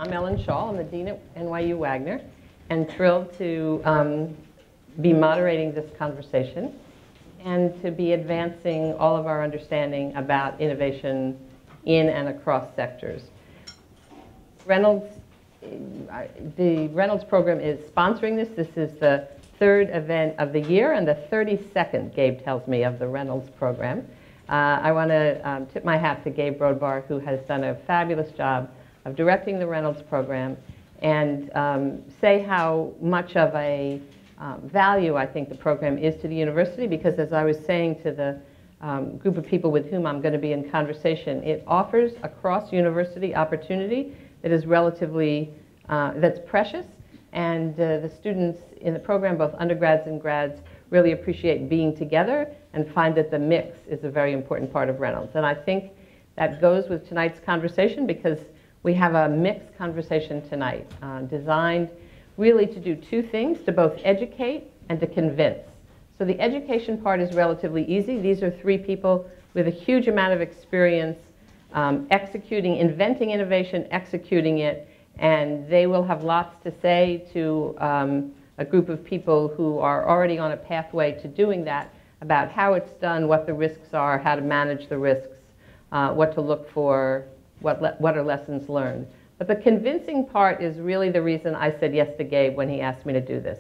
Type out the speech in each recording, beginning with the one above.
I'm Schall. I'm the Dean at NYU Wagner, and thrilled to be moderating this conversation and to be advancing all of our understanding about innovation in and across sectors. The Reynolds program is sponsoring this. This is the third event of the year and the 32nd, Gabe tells me, of the Reynolds program. I want to tip my hat to Gabe Brodbar, who has done a fabulous job of directing the Reynolds program, and say how much of a value I think the program is to the university, because as I was saying to the group of people with whom I'm going to be in conversation, it offers a cross-university opportunity that is relatively, that's precious, and the students in the program, both undergrads and grads, really appreciate being together and find that the mix is a very important part of Reynolds. And I think that goes with tonight's conversation, because we have a mixed conversation tonight, designed really to do two things, to both educate and to convince. So the education part is relatively easy. These are three people with a huge amount of experience inventing innovation, executing it, and they will have lots to say to a group of people who are already on a pathway to doing that, about how it's done, what the risks are, how to manage the risks, what to look for, what are lessons learned. But the convincing part is really the reason I said yes to Gabe when he asked me to do this.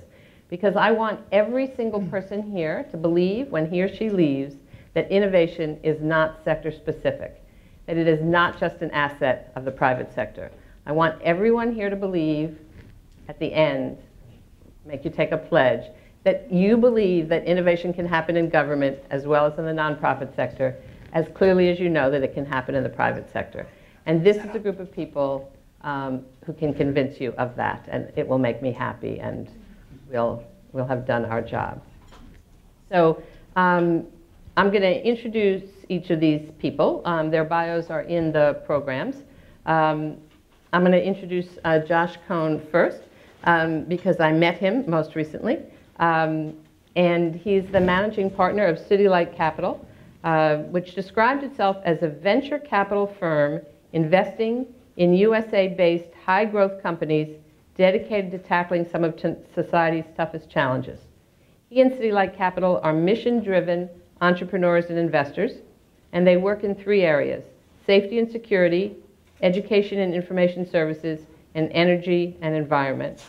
Because I want every single person here to believe, when he or she leaves, that innovation is not sector specific, that it is not just an asset of the private sector. I want everyone here to believe, at the end, make you take a pledge, that you believe that innovation can happen in government as well as in the nonprofit sector, as clearly as you know that it can happen in the private sector. And this is a group of people who can convince you of that, and it will make me happy, and we'll have done our job. So I'm going to introduce each of these people. Their bios are in the programs. I'm going to introduce Josh Cohen first, because I met him most recently. And he's the managing partner of CityLight Capital, which described itself as a venture capital firm investing in USA-based high-growth companies dedicated to tackling some of society's toughest challenges. He and CityLight Capital are mission-driven entrepreneurs and investors, and they work in three areas: safety and security, education and information services, and energy and environment.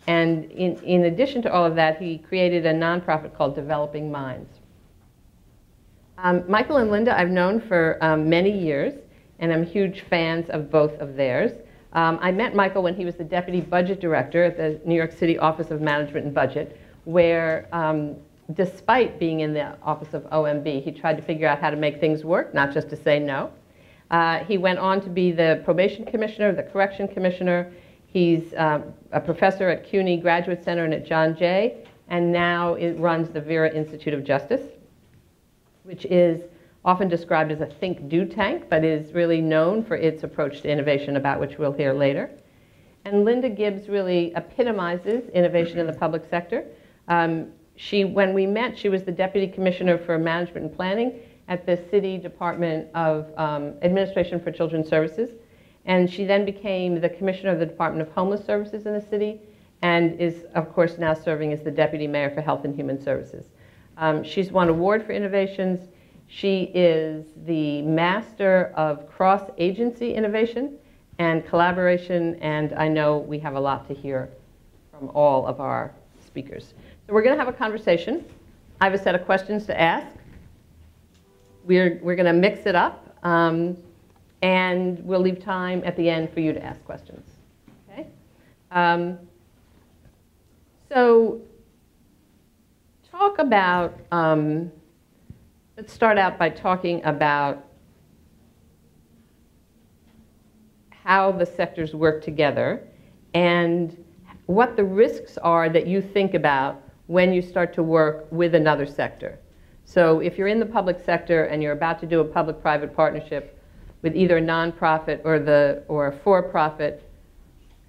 And in addition to all of that, he created a nonprofit called Developing Minds. Michael and Linda I've known for many years, and I'm huge fans of both of theirs. I met Michael when he was the Deputy Budget Director at the New York City Office of Management and Budget, where despite being in the office of OMB, he tried to figure out how to make things work, not just to say no. He went on to be the Probation Commissioner, the Correction Commissioner. He's a professor at CUNY Graduate Center and at John Jay, and now it runs the Vera Institute of Justice, which is often described as a think-do tank, but is really known for its approach to innovation, about which we'll hear later. And Linda Gibbs really epitomizes innovation in the public sector. When we met, she was the Deputy Commissioner for Management and Planning at the City Department of Administration for Children's Services. And she then became the Commissioner of the Department of Homeless Services in the city, and is, of course, now serving as the Deputy Mayor for Health and Human Services. She's won an award for innovations. She is the master of cross-agency innovation and collaboration, and I know we have a lot to hear from all of our speakers. So we're going to have a conversation. I have a set of questions to ask. We're going to mix it up, and we'll leave time at the end for you to ask questions. Okay? So talk about, let's start out by talking about how the sectors work together and what the risks are that you think about when you start to work with another sector. So if you're in the public sector and you're about to do a public-private partnership with either a nonprofit or a for-profit,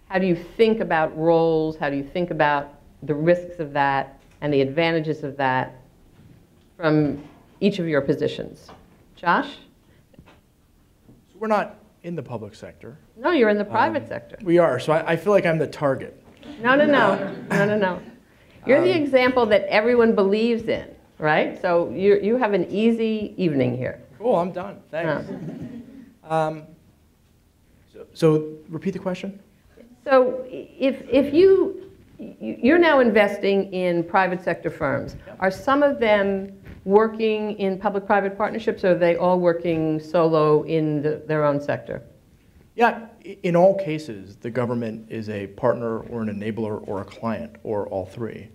how do you think about roles? How do you think about the risks of that and the advantages of that from each of your positions? Josh? So we're not in the public sector. No, you're in the private sector. We are, so I feel like I'm the target. No, no, no, no, no, no. You're the example that everyone believes in, right? So you have an easy evening here. Cool, I'm done. Thanks. So repeat the question. So if you're now investing in private sector firms, are some of them working in public-private partnerships, or are they all working solo in their own sector? Yeah, in all cases, the government is a partner or an enabler or a client or all three.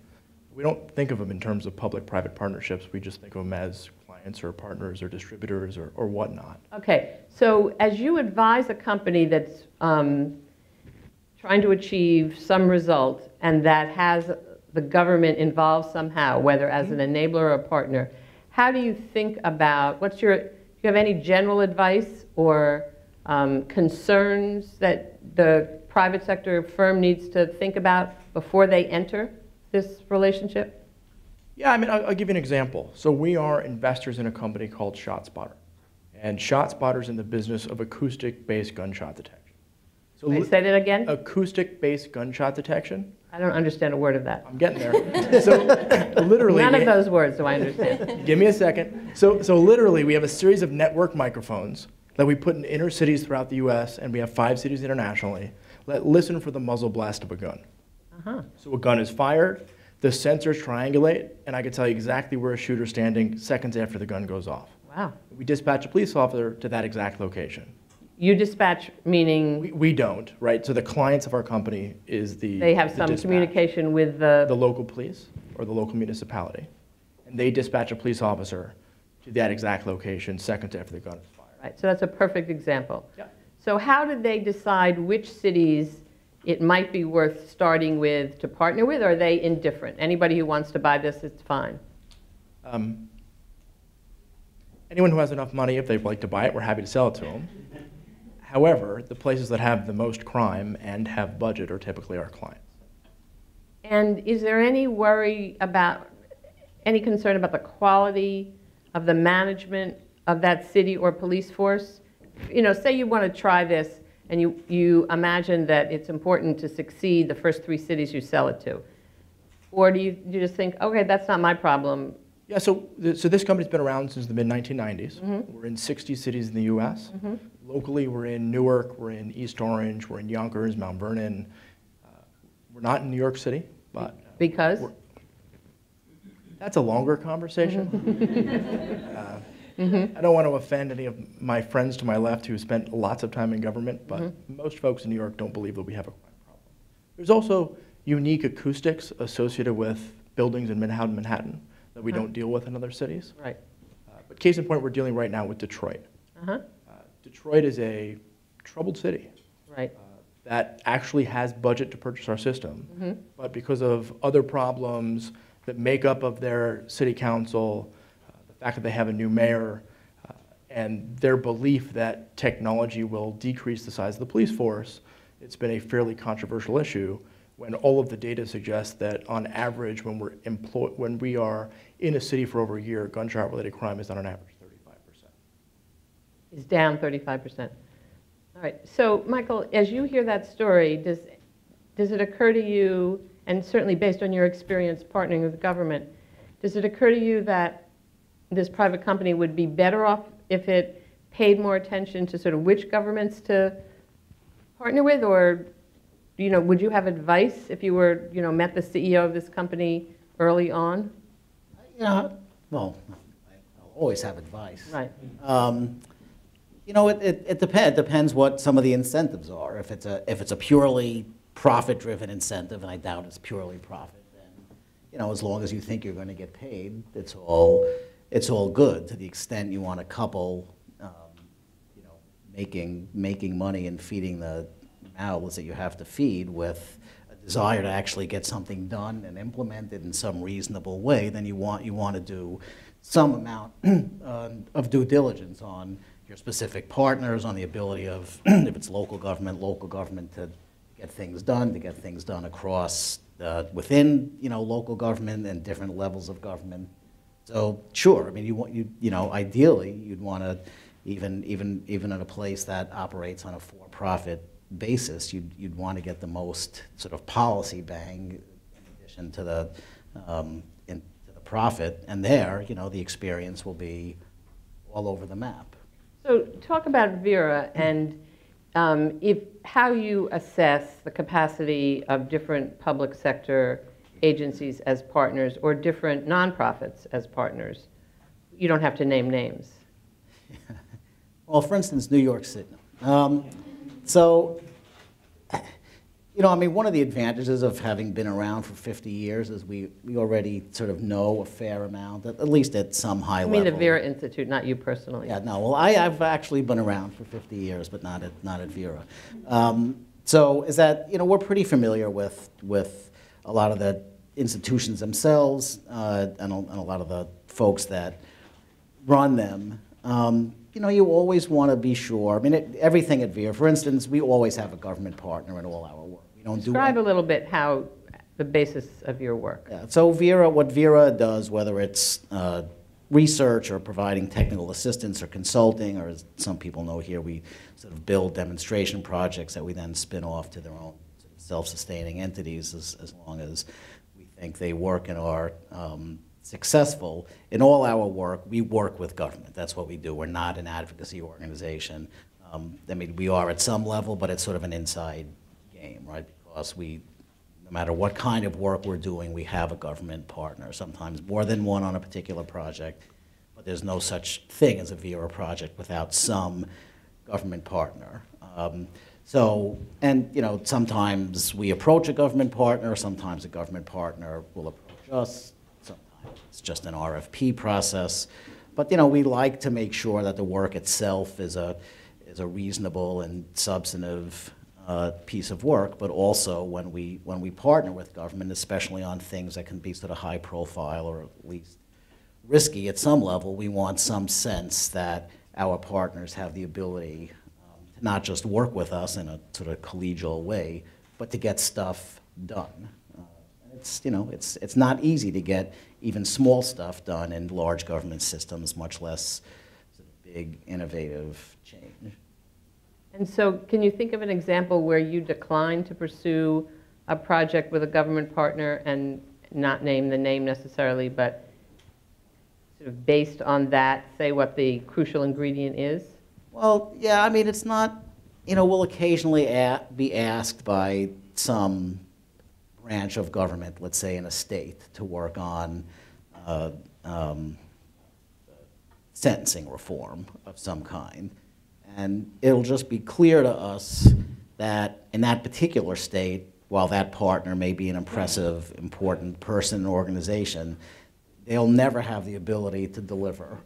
We don't think of them in terms of public-private partnerships. We just think of them as clients or partners or distributors or whatnot. Okay, so as you advise a company that's trying to achieve some result and that has the government involved somehow, whether as an enabler or a partner, how do you think about, do you have any general advice or concerns that the private sector firm needs to think about before they enter this relationship? Yeah, I mean, I'll give you an example. So we are investors in a company called ShotSpotter. And ShotSpotter's in the business of acoustic-based gunshot detection. So Wait, say that again? Acoustic-based gunshot detection. I don't understand a word of that. I'm getting there. So literally, none of those words do I understand. Give me a second. So literally, we have a series of network microphones that we put in inner cities throughout the U.S., and we have 5 cities internationally that listen for the muzzle blast of a gun. So a gun is fired, the sensors triangulate, and I can tell you exactly where a shooter's standing seconds after the gun goes off. Wow. We dispatch a police officer to that exact location. You dispatch, meaning? We don't, right? So the clients of our company is the They have some communication with the local police or the local municipality. And they dispatch a police officer to that exact location seconds after the gun is fired. Right, so that's a perfect example. Yeah. So how did they decide which cities it might be worth starting with to partner with, or are they indifferent? Anybody who wants to buy this, it's fine. Anyone who has enough money, if they'd like to buy it, we're happy to sell it to them. However, the places that have the most crime and have budget are typically our clients. And is there any worry about, any concern about the quality of the management of that city or police force? You know, say you want to try this and you imagine that it's important to succeed the first 3 cities you sell it to. Or do you just think, okay, that's not my problem? Yeah, so this company's been around since the mid-1990s. We're in 60 cities in the U.S. Locally, we're in Newark, we're in East Orange, we're in Yonkers, Mount Vernon. We're not in New York City, but... Because? That's a longer conversation. I don't want to offend any of my friends to my left who spent lots of time in government, but most folks in New York don't believe that we have a crime problem. There's also unique acoustics associated with buildings in Manhattan that we don't deal with in other cities. Right. But case in point, we're dealing right now with Detroit. Detroit is a troubled city. Right. That actually has budget to purchase our system, but because of other problems, the makeup of their city council, the fact that they have a new mayor, and their belief that technology will decrease the size of the police force, it's been a fairly controversial issue when all of the data suggests that on average when we are in a city for over a year, gunshot-related crime is on an average 35%. Is down 35%. All right, so Michael, as you hear that story, does it occur to you, and certainly based on your experience partnering with the government, does it occur to you that this private company would be better off if it paid more attention to sort of which governments to partner with, or would you have advice if you were, met the CEO of this company early on? Well, I'll always have advice. Right. It depends what some of the incentives are. If it's a purely profit-driven incentive, and I doubt it's purely profit, then as long as you think you're going to get paid, it's all good. To the extent you want to couple, making money and feeding the mouths that you have to feed with a desire to actually get something done and implemented in some reasonable way, then you want to do some amount of due diligence on your specific partners, on the ability of, if it's local government to get things done across within local government and different levels of government. So sure, I mean ideally you'd want to even in a place that operates on a for-profit basis, you'd want to get the most sort of policy bang in addition to the profit, and there, the experience will be all over the map. So talk about Vera and how you assess the capacity of different public sector agencies as partners or different nonprofits as partners. You don't have to name names. Well, for instance, New York City. One of the advantages of having been around for 50 years is we already sort of know a fair amount, at least at some high level. I mean the Vera Institute, not you personally. Yeah, no, well, I've actually been around for 50 years, but not at Vera. So is that, we're pretty familiar with a lot of the institutions themselves and a lot of the folks that run them. You always want to be sure. I mean, everything at Vera, for instance, we always have a government partner in all our work. We don't Describe a little bit how the basis of your work. Yeah. So what Vera does, whether it's research or providing technical assistance or consulting, or as some people know here, we sort of build demonstration projects that we then spin off to their own sort of self-sustaining entities as long as we think they work and are successful. In all our work, we work with government. That's what we do. We're not an advocacy organization. We are at some level, but it's sort of an inside game, right? Because no matter what kind of work we're doing, we have a government partner, sometimes more than one on a particular project, but there's no such thing as a Vera project without some government partner. Sometimes we approach a government partner, sometimes a government partner will approach us. It's just an RFP process, but we like to make sure that the work itself is a reasonable and substantive piece of work. But also when we partner with government, especially on things that can be sort of high profile or at least risky at some level, we want some sense that our partners have the ability to not just work with us in a sort of collegial way, but to get stuff done. It's not easy to get even small stuff done in large government systems, much less sort of big, innovative change. And so can you think of an example where you declined to pursue a project with a government partner and not name the name necessarily, but sort of based on that, say what the crucial ingredient is? Well, yeah, it's not, we'll occasionally be asked by some branch of government, let's say in a state, to work on sentencing reform of some kind. And it'll just be clear to us that in that particular state, while that partner may be an impressive, important person and organization, they'll never have the ability to deliver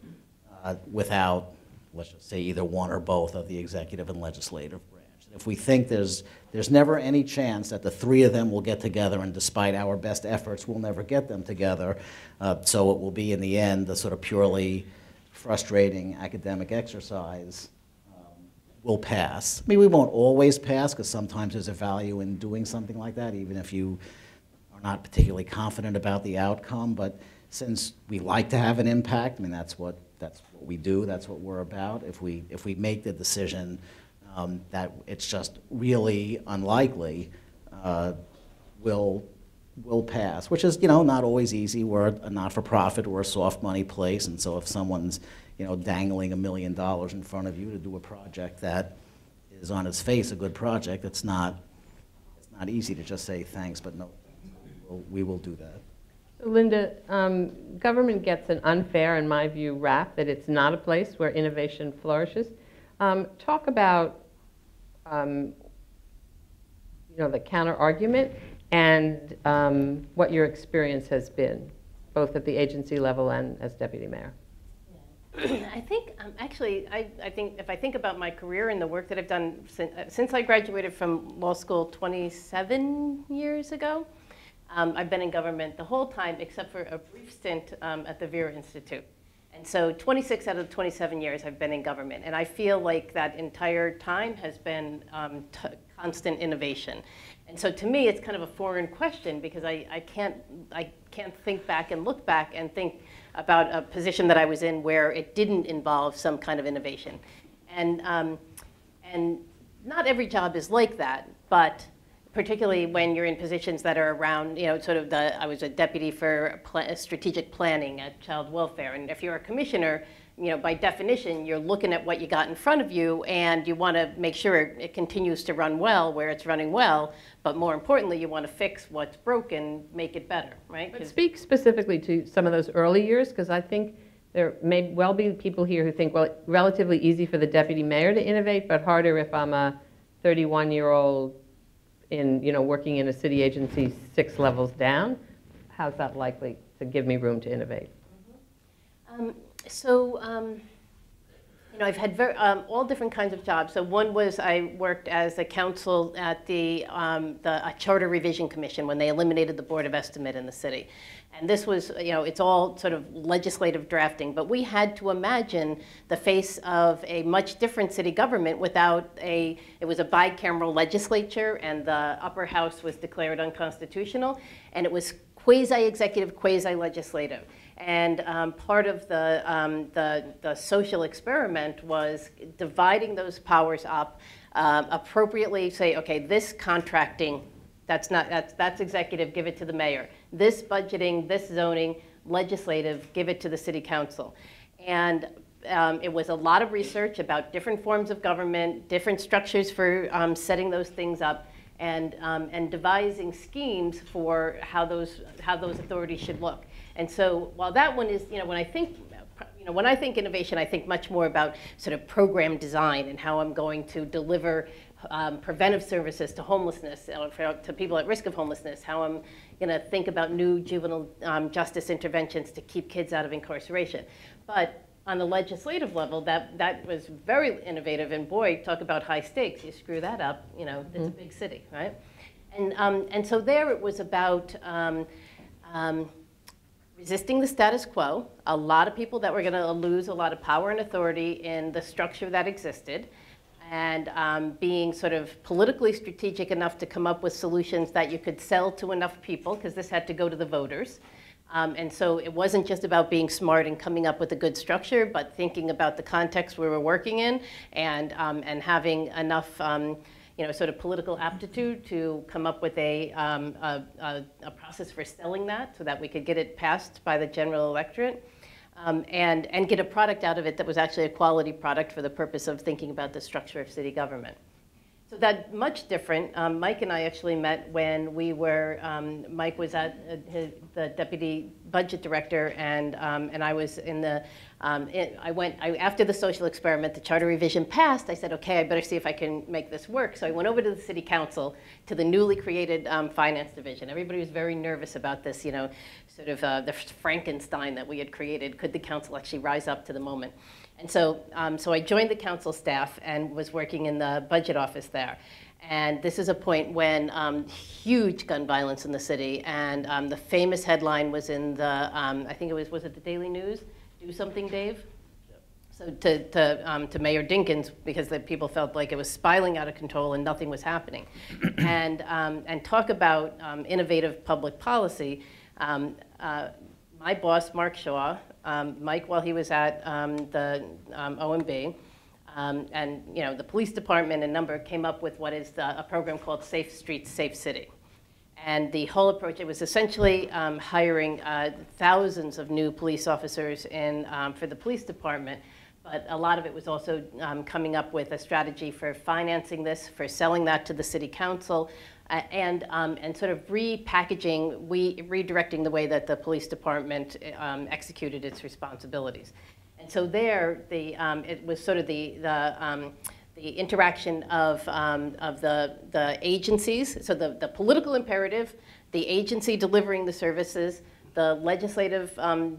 without, let's just say, either one or both of the executive and legislative branch. If we think there's never any chance that the three of them will get together, and despite our best efforts, we'll never get them together, so it will be, in the end, a sort of purely frustrating academic exercise, will pass. We won't always pass, because sometimes there's a value in doing something like that, even if you are not particularly confident about the outcome. But since we like to have an impact, that's what we do, that's what we're about. If we make the decision that it's just really unlikely, will pass, which is not always easy. We're a not-for-profit, we're a soft money place, and so if someone's dangling $1 million in front of you to do a project that is on its face a good project, it's not easy to just say thanks, but no, we will do that. So Linda, government gets an unfair, in my view, rap that it's not a place where innovation flourishes. Talk about the counter-argument and what your experience has been, both at the agency level and as deputy mayor. I think, I think if I think about my career and the work that I've done since I graduated from law school 27 years ago, I've been in government the whole time except for a brief stint at the Vera Institute. And so 26 out of the 27 years I've been in government, and I feel like that entire time has been constant innovation. And so to me, it's kind of a foreign question because I can't think back and look back and think about a position that I was in where it didn't involve some kind of innovation. And not every job is like that, but particularly when you're in positions that are around, you know, sort of I was a deputy for strategic planning at child welfare. And if you're a commissioner, you know, by definition, you're looking at what you got in front of you and you want to make sure it continues to run well where it's running well. But more importantly, you want to fix what's broken, make it better, right? But speak specifically to some of those early years, because I think there may well be people here who think, well, it's relatively easy for the deputy mayor to innovate, but harder if I'm a 31-year-old in, you know, working in a city agency 6 levels down. How's that likely to give me room to innovate? You know, I've had all different kinds of jobs. So one was I worked as a counsel at the Charter Revision Commission when they eliminated the Board of Estimate in the city. And this was, you know, it's all sort of legislative drafting, but we had to imagine the face of a much different city government without it was a bicameral legislature, and the upper house was declared unconstitutional, and it was quasi-executive, quasi-legislative. And part of the social experiment was dividing those powers up, appropriately say, okay, this contracting, that's executive, give it to the mayor. This budgeting, this zoning, legislative, give it to the city council. And it was a lot of research about different forms of government, different structures for setting those things up, and devising schemes for how those authorities should look. And so while that one is, you know, when I think innovation, I think much more about sort of program design and how I'm going to deliver preventive services to homelessness, to people at risk of homelessness, how I'm going to think about new juvenile justice interventions to keep kids out of incarceration. But on the legislative level, that was very innovative, and boy, talk about high stakes. You screw that up, you know, it's a big city, right? And so there it was about resisting the status quo. A lot of people that were going to lose a lot of power and authority in the structure that existed, and being sort of politically strategic enough to come up with solutions that you could sell to enough people, because this had to go to the voters. And so it wasn't just about being smart and coming up with a good structure, but thinking about the context we were working in, and having enough you know, sort of political aptitude to come up with a process for selling that so that we could get it passed by the general electorate, and get a product out of it that was actually a quality product for the purpose of thinking about the structure of city government. So that's much different. Mike and I actually met when we were, Mike was at the deputy budget director, and I was in the, after the social experiment, the charter revision passed, I said, okay, I better see if I can make this work. So I went over to the city council, to the newly created finance division. Everybody was very nervous about this, you know, sort of the Frankenstein that we had created. Could the council actually rise up to the moment? And so, so I joined the council staff and was working in the budget office there. And this is a point when huge gun violence in the city, and the famous headline was in the, I think it was it the Daily News? Do something, Dave? So to Mayor Dinkins, because the people felt like it was spiraling out of control and nothing was happening. And talk about innovative public policy. My boss, Mark Schall, Mike, while he was at the OMB, and you know, the police department and number came up with what is a program called Safe Streets, Safe City. And the whole approach, it was essentially hiring thousands of new police officers for the police department, but a lot of it was also coming up with a strategy for financing this, for selling that to the city council, and sort of repackaging, redirecting the way that the police department executed its responsibilities. And so there, it was sort of the interaction of the agencies, so the political imperative, the agency delivering the services, the legislative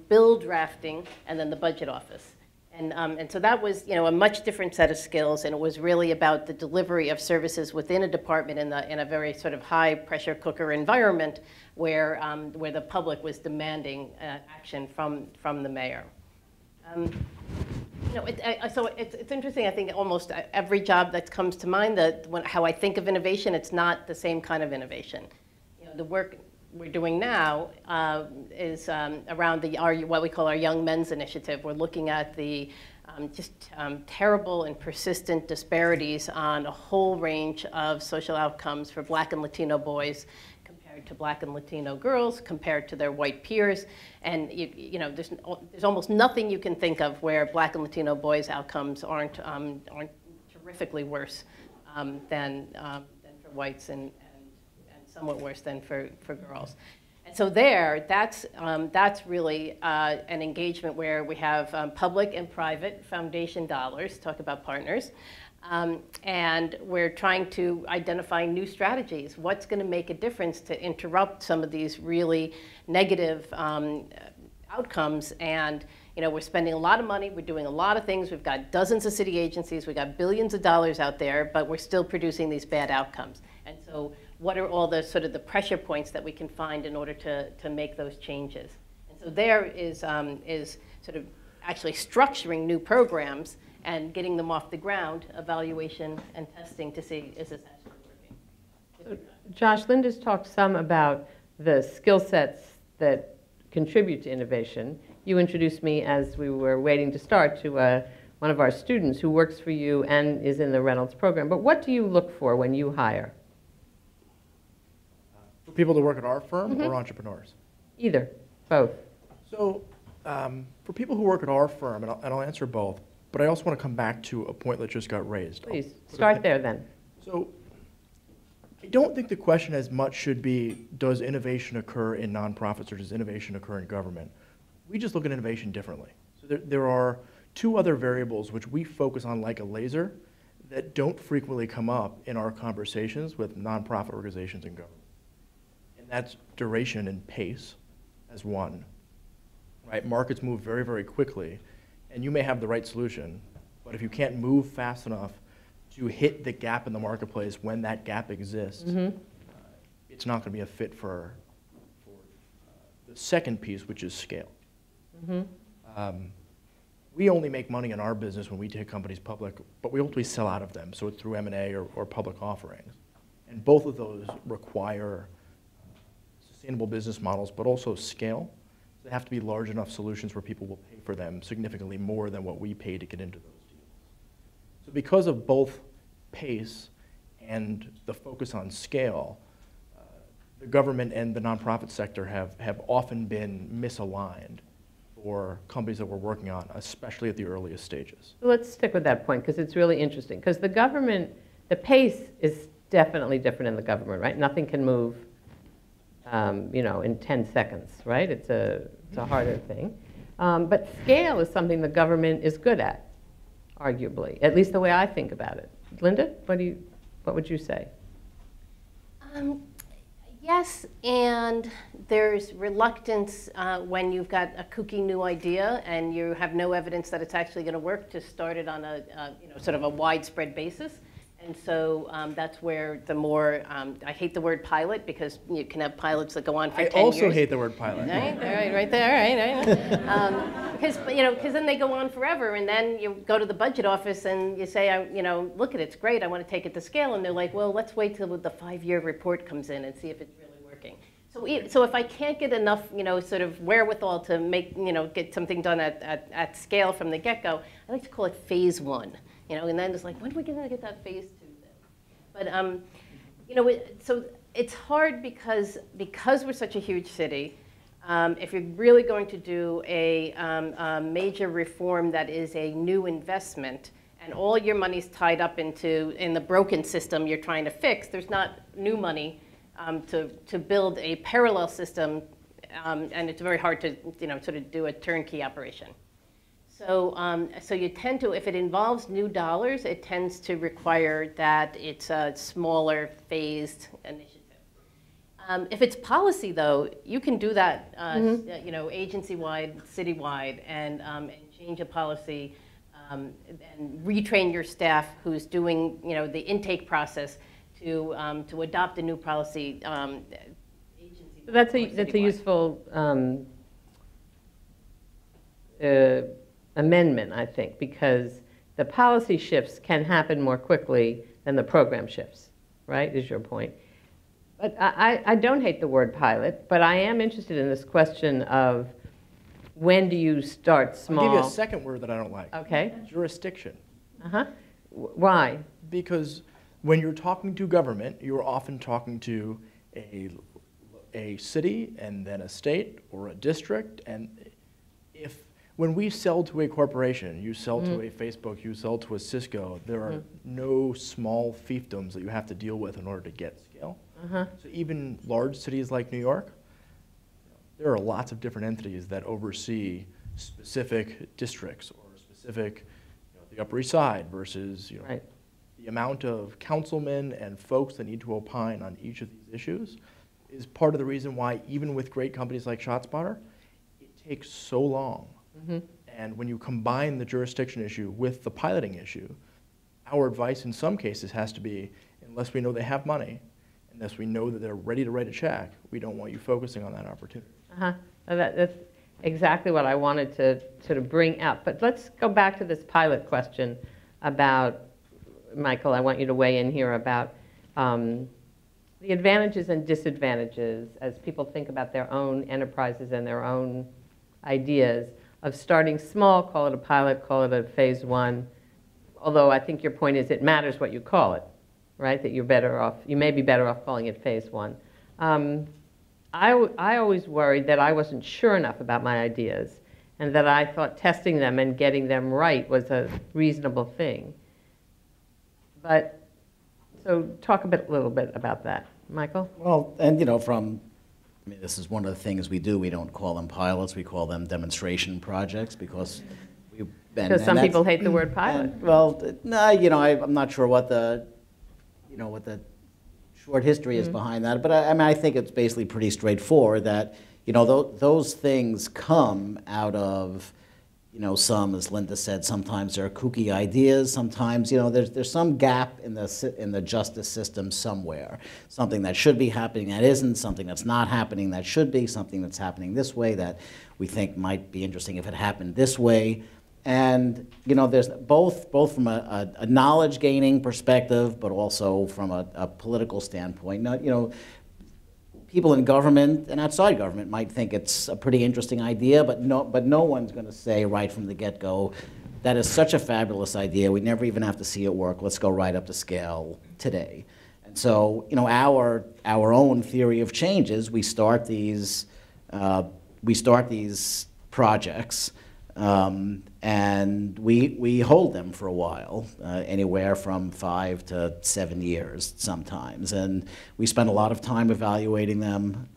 bill drafting, and then the budget office. And so that was, you know, a much different set of skills, and it was really about the delivery of services within a department in a very sort of high pressure cooker environment where the public was demanding action from the mayor. You know, so it's interesting. I think almost every job that comes to mind, how I think of innovation, it's not the same kind of innovation. You know, the work we're doing now is around what we call our Young Men's Initiative. We're looking at the terrible and persistent disparities on a whole range of social outcomes for Black and Latino boys compared to Black and Latino girls, compared to their white peers. And you know, there's almost nothing you can think of where Black and Latino boys' outcomes aren't terrifically worse than for whites, and somewhat worse than for girls. And so that's really an engagement where we have public and private foundation dollars, talk about partners, and we're trying to identify new strategies. What's going to make a difference to interrupt some of these really negative outcomes? And you know, we're spending a lot of money, we're doing a lot of things, we've got dozens of city agencies, we've got billions of dollars out there, but we're still producing these bad outcomes. And so what are all the sort of the pressure points that we can find in order to make those changes? And so there is sort of actually structuring new programs and getting them off the ground, evaluation and testing to see, is this actually working? Josh, Linda's talked some about the skill sets that contribute to innovation. You introduced me, as we were waiting to start, to one of our students who works for you and is in the Reynolds program. But what do you look for when you hire? For people to work at our firm or entrepreneurs? Either, both. So for people who work at our firm, and I'll answer both, but I also want to come back to a point that just got raised. Please, start there then. So I don't think the question as much should be, does innovation occur in nonprofits or does innovation occur in government? We just look at innovation differently. So there are two other variables which we focus on like a laser that don't frequently come up in our conversations with nonprofit organizations and government. And that's duration and pace as one, right? Markets move very, very quickly, and you may have the right solution, but if you can't move fast enough to hit the gap in the marketplace when that gap exists, it's not going to be a fit for the second piece, which is scale. We only make money in our business when we take companies public, but we ultimately sell out of them, so it's through M&A or public offerings. And both of those require sustainable business models, but also scale. They have to be large enough solutions where people will pay for them significantly more than what we pay to get into those deals. So because of both pace and the focus on scale, the government and the nonprofit sector have often been misaligned for companies that we're working on, especially at the earliest stages. So let's stick with that point because it's really interesting. Because the government, the pace is definitely different in the government, right? Nothing can move you know, in 10 seconds, right? It's a harder thing. But scale is something the government is good at, arguably, at least the way I think about it. Linda, what would you say? Yes, and there's reluctance when you've got a kooky new idea and you have no evidence that it's actually going to work to start it on a you know, sort of a widespread basis. And so that's where the more, I hate the word pilot because you can have pilots that go on for 10 years. I also hate the word pilot. Right there, right. Because you know, then they go on forever, and then you go to the budget office and you say, you know, look, it's great, I want to take it to scale, and they're like, well, let's wait till the 5-year report comes in and see if it's really working. So if I can't get enough, you know, sort of wherewithal to make, you know, get something done at scale from the get-go, I like to call it phase 1. You know, and then it's like, when are we going to get that phase 2 then? But you know, so it's hard because we're such a huge city. If you're really going to do a major reform that is a new investment, and all your money's tied up in the broken system you're trying to fix, there's not new money to build a parallel system, and it's very hard to, you know, sort of do a turnkey operation. So you tend to, if it involves new dollars, it tends to require that it's a smaller, phased initiative. If it's policy, though, you can do that, you know, agency-wide, city-wide, and change a policy and retrain your staff who's doing, you know, the intake process to adopt a new policy. Agency. That's a useful amendment, I think, because the policy shifts can happen more quickly than the program shifts, right, is your point. But I don't hate the word pilot, but I am interested in this question of when do you start small? I'll give you a second word that I don't like. Okay. Jurisdiction. Uh-huh. Why? Because when you're talking to government, you're often talking to a city and then a state or a district. And when we sell to a corporation, you sell to a Facebook, you sell to a Cisco, there are no small fiefdoms that you have to deal with in order to get scale. So even large cities like New York, there are lots of different entities that oversee specific districts or specific, the Upper East Side versus Right. the amount of councilmen and folks that need to opine on each of these issues is part of the reason why even with great companies like ShotSpotter, it takes so long. And when you combine the jurisdiction issue with the piloting issue, our advice in some cases has to be, unless we know they have money, unless we know that they're ready to write a check, we don't want you focusing on that opportunity. That's exactly what I wanted to sort of bring up. But let's go back to this pilot question about, Michael, I want you to weigh in here about the advantages and disadvantages as people think about their own enterprises and their own ideas of starting small, call it a pilot, call it a phase one, although I think your point is it matters what you call it, right? That you're better off, you may be better off calling it phase one. I always worried that I wasn't sure enough about my ideas and that I thought testing them and getting them right was a reasonable thing. But, so talk a little bit about that. Michael? Well, and this is one of the things we do. We don't call them pilots. We call them demonstration projects because because some people hate the word pilot. No, I'm not sure what the short history is behind that. But I think it's basically pretty straightforward that, those things come out of, some, as Linda said, sometimes there are kooky ideas. Sometimes, there's some gap in the justice system somewhere. Something that should be happening that isn't, something that's not happening that should be, something that's happening this way that we think might be interesting if it happened this way. And, there's both from a knowledge gaining perspective, but also from a political standpoint. Now, people in government and outside government might think it's a pretty interesting idea, but no one's going to say right from the get-go, that is such a fabulous idea, we never even have to see it work, let's go right up to scale today. And so, our own theory of change is we start these projects, and we hold them for a while, anywhere from 5 to 7 years sometimes. And we spend a lot of time evaluating them,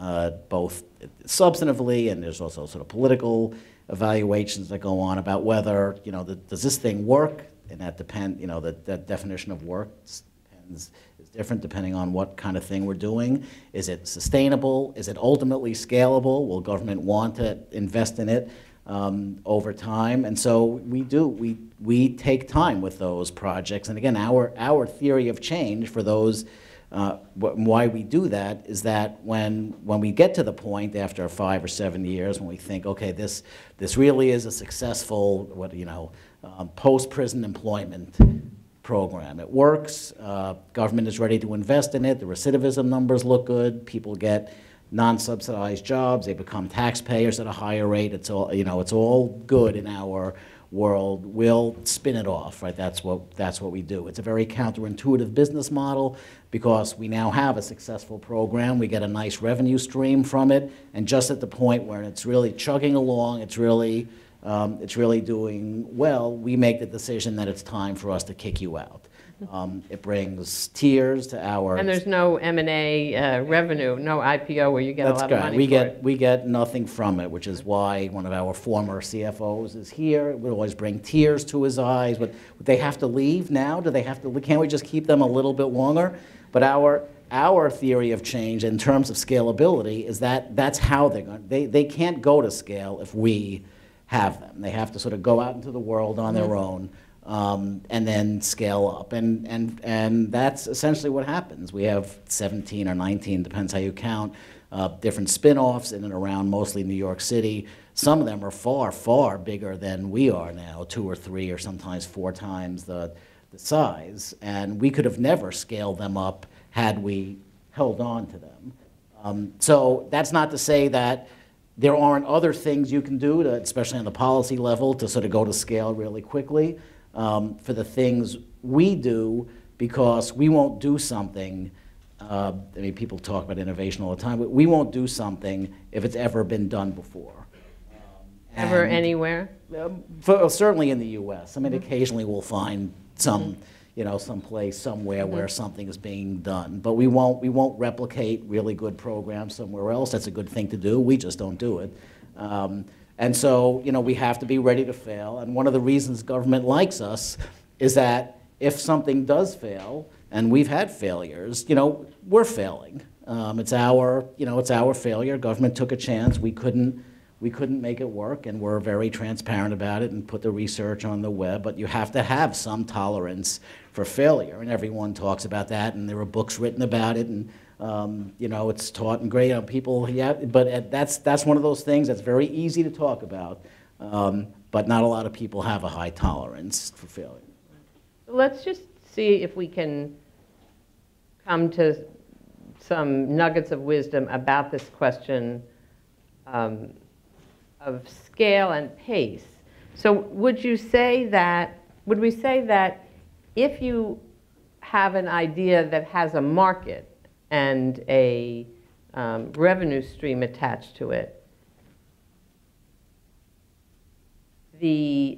both substantively, and there's also sort of political evaluations that go on about whether, does this thing work? And that the definition of work is different depending on what kind of thing we're doing. Is it sustainable? Is it ultimately scalable? Will government want to invest in it over time? And so we take time with those projects. And again, our theory of change for those, why we do that is that when we get to the point after 5 or 7 years when we think, okay, this really is a successful post-prison employment program. It works. Government is ready to invest in it. The recidivism numbers look good. People get non-subsidized jobs. They become taxpayers at a higher rate. It's all it's all good in our world. We'll spin it off, right? That's what we do. It's a very counterintuitive business model because we now have a successful program. We get a nice revenue stream from it, and just at the point where it's really chugging along, it's really doing well, we make the decision that it's time for us to kick you out. It brings tears to our... And there's no M&A revenue, no IPO where you get a lot of money for it. We get nothing from it, which is why one of our former CFOs is here. It would always bring tears to his eyes. But they have to leave now? Do they have to? Can't we just keep them a little bit longer? But our theory of change in terms of scalability is that that's how they're going. They can't go to scale if we have them. They have to sort of go out into the world on their own. And then scale up, and that's essentially what happens. We have 17 or 19, depends how you count, different spin-offs in and around mostly New York City some of them are far, far bigger than we are now, 2 or 3 or sometimes 4 times the size, and we could have never scaled them up had we held on to them. So that's not to say that there aren't other things you can do, especially on the policy level, to sort of go to scale really quickly for the things we do, because we won't do something. I mean, people talk about innovation all the time, but we won't do something if it's ever been done before. Ever, anywhere? Certainly in the U.S. I mean, occasionally we'll find some, some place somewhere where something is being done, but we won't replicate really good programs somewhere else. That's a good thing to do. We just don't do it. And so, we have to be ready to fail. And one of the reasons government likes us is that if something does fail, and we've had failures, we're failing. It's our failure. Government took a chance. We couldn't make it work, and we're very transparent about it and put the research on the web, but you have to have some tolerance for failure, and everyone talks about that, and there are books written about it, and it's taught in grade people, but that's one of those things that's very easy to talk about, but not a lot of people have a high tolerance for failure. Let's just see if we can come to some nuggets of wisdom about this question of scale and pace. So would we say that if you have an idea that has a market and a revenue stream attached to it, you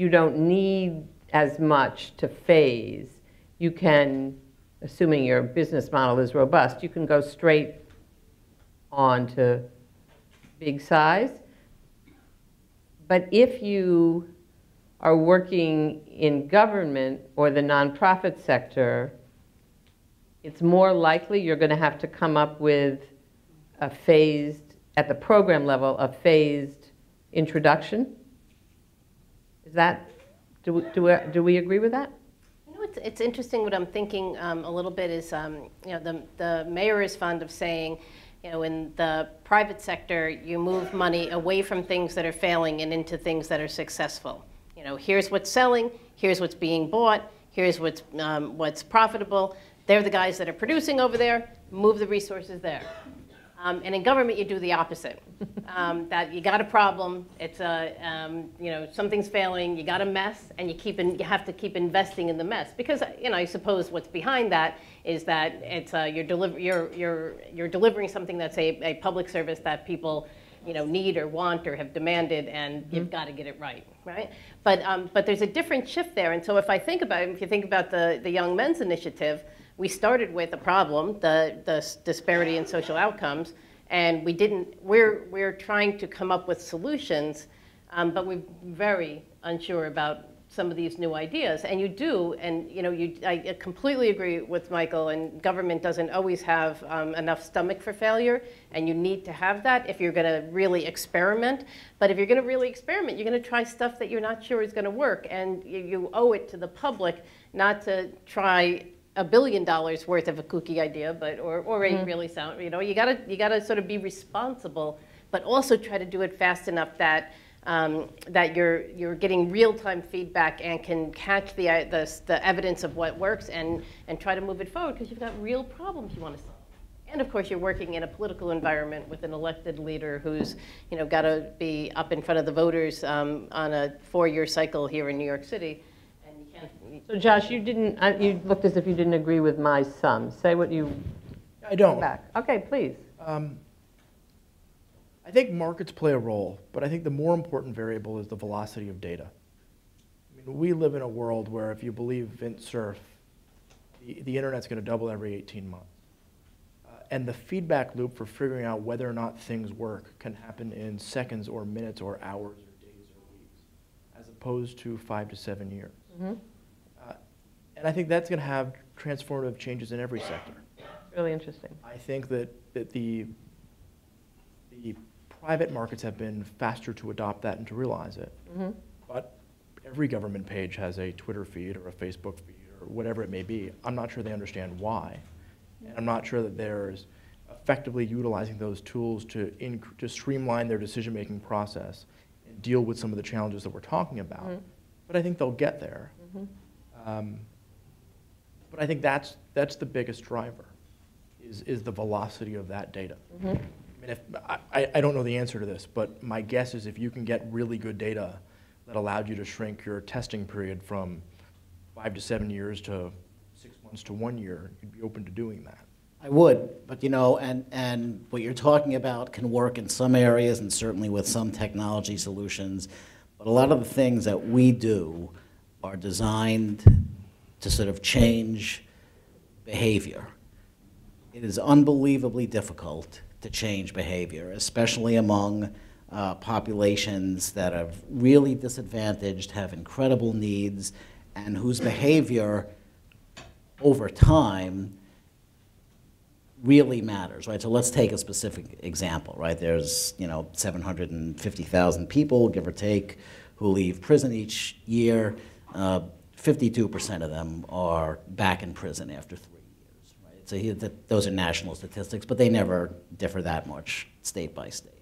don't need as much to phase. You can, assuming your business model is robust, you can go straight on to big size. But if you are working in government or the nonprofit sector, it's more likely you're going to have to come up with a phased, at the program level, a phased introduction. Is that, do we agree with that? It's interesting. What I'm thinking a little bit is, the mayor is fond of saying, in the private sector, you move money away from things that are failing and into things that are successful. Here's what's selling, here's what's being bought, here's what's profitable. They're the guys that are producing over there, move the resources there. And in government, you do the opposite. That you got a problem, it's something's failing, you got a mess, and you have to keep investing in the mess, because I suppose what's behind that is that it's you're delivering something that's a public service that people need or want or have demanded, and you've got to get it right, right? But there's a different shift there, and so if you think about the Young Men's Initiative, we started with a problem, the disparity in social outcomes, and we're trying to come up with solutions, but we're very unsure about some of these new ideas. And you do, and I completely agree with Michael, and government doesn't always have enough stomach for failure, and you need to have that if you're going to really experiment. But if you're going to really experiment, you're going to try stuff that you're not sure is going to work, and you owe it to the public not to try $1 billion worth of a kooky idea, or a really sound. You gotta sort of be responsible, but also try to do it fast enough that that you're getting real-time feedback and can catch the evidence of what works and try to move it forward, because you've got real problems you want to solve. And of course, you're working in a political environment with an elected leader who's got to be up in front of the voters on a 4-year cycle here in New York City. So Josh, you you looked as if you didn't agree with my sum. Say what you... I don't. Back. Okay, please. I think markets play a role, but I think the more important variable is the velocity of data. I mean, we live in a world where, if you believe Vint Cerf, the internet's going to double every 18 months. And the feedback loop for figuring out whether or not things work can happen in seconds or minutes or hours or days or weeks, as opposed to 5 to 7 years. Mm-hmm. And I think that's going to have transformative changes in every sector. Really interesting. I think that the private markets have been faster to adopt that and to realize it. Mm-hmm. But every government page has a Twitter feed or a Facebook feed or whatever it may be. I'm not sure they understand why. And I'm not sure that there's effectively utilizing those tools to streamline their decision-making process and deal with some of the challenges that we're talking about. Mm-hmm. But I think they'll get there. Mm-hmm. But I think that's the biggest driver, is the velocity of that data. Mm-hmm. I mean, I don't know the answer to this, but my guess is if you can get really good data that allowed you to shrink your testing period from 5 to 7 years to 6 months to 1 year, you'd be open to doing that. I would, but you know, and what you're talking about can work in some areas and certainly with some technology solutions, but a lot of the things that we do are designed to sort of change behavior. It is unbelievably difficult to change behavior, especially among populations that are really disadvantaged, have incredible needs, and whose behavior over time really matters, right? So let's take a specific example, right? There's, 750,000 people, give or take, who leave prison each year. 52% of them are back in prison after 3 years, right? So those are national statistics, but they never differ that much state by state.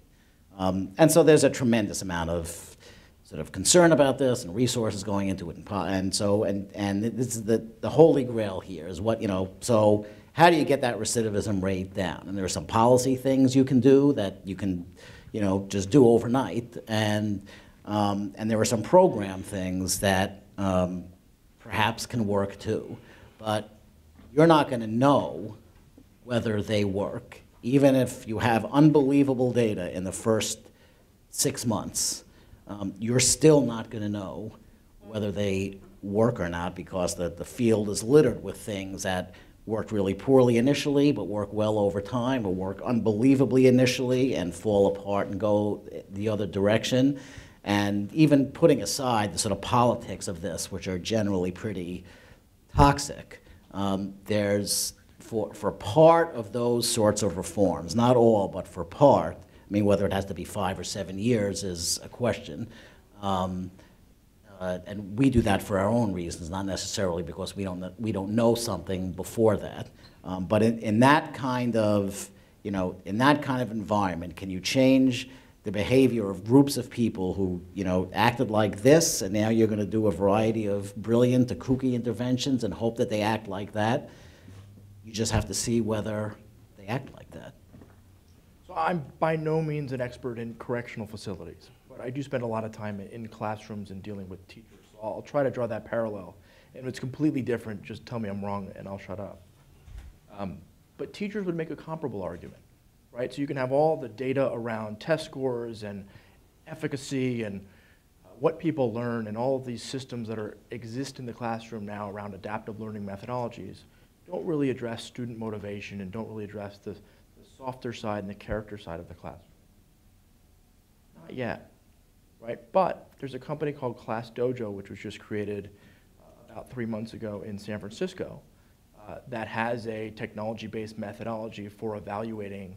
And so there's a tremendous amount of sort of concern about this and resources going into it, and this is the holy grail here is what, so how do you get that recidivism rate down? And there are some policy things you can do that you can, just do overnight, and there are some program things that perhaps can work too, but you're not going to know whether they work, even if you have unbelievable data in the first 6 months. You're still not going to know whether they work or not, because the field is littered with things that work really poorly initially but work well over time, or work unbelievably initially and fall apart and go the other direction. And even putting aside the sort of politics of this, which are generally pretty toxic, there's, for part of those sorts of reforms, not all, but for part, I mean, whether it has to be 5 or 7 years is a question. And we do that for our own reasons, not necessarily because we don't know something before that. But in that kind of, in that kind of environment, can you change the behavior of groups of people who, acted like this, and now you're going to do a variety of brilliant to kooky interventions and hope that they act like that? You just have to see whether they act like that. So I'm by no means an expert in correctional facilities, but I do spend a lot of time in classrooms and dealing with teachers. So I'll try to draw that parallel. And if it's completely different, just tell me I'm wrong and I'll shut up. But teachers would make a comparable argument, right? So you can have all the data around test scores and efficacy and what people learn and all of these systems that exist in the classroom now around adaptive learning methodologies don't really address student motivation and don't really address the softer side and the character side of the classroom. Not yet, right? But there's a company called Class Dojo, which was just created about 3 months ago in San Francisco, that has a technology-based methodology for evaluating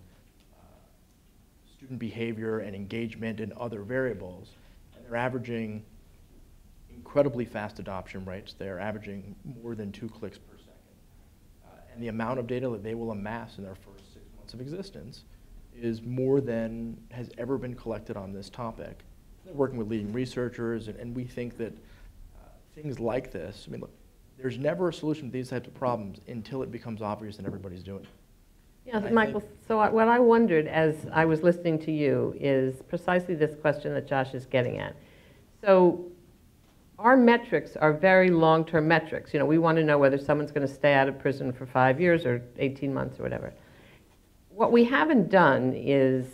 student behavior and engagement and other variables. And they're averaging incredibly fast adoption rates. They're averaging more than 2 clicks per second. And the amount of data that they will amass in their first 6 months of existence is more than has ever been collected on this topic. They're working with leading researchers, and we think that things like this, I mean, look, there's never a solution to these types of problems until it becomes obvious that everybody's doing it. Yeah, Michael, so what I wondered as I was listening to you is precisely this question that Josh is getting at. So our metrics are very long-term metrics. We want to know whether someone's going to stay out of prison for 5 years or 18 months or whatever. What we haven't done is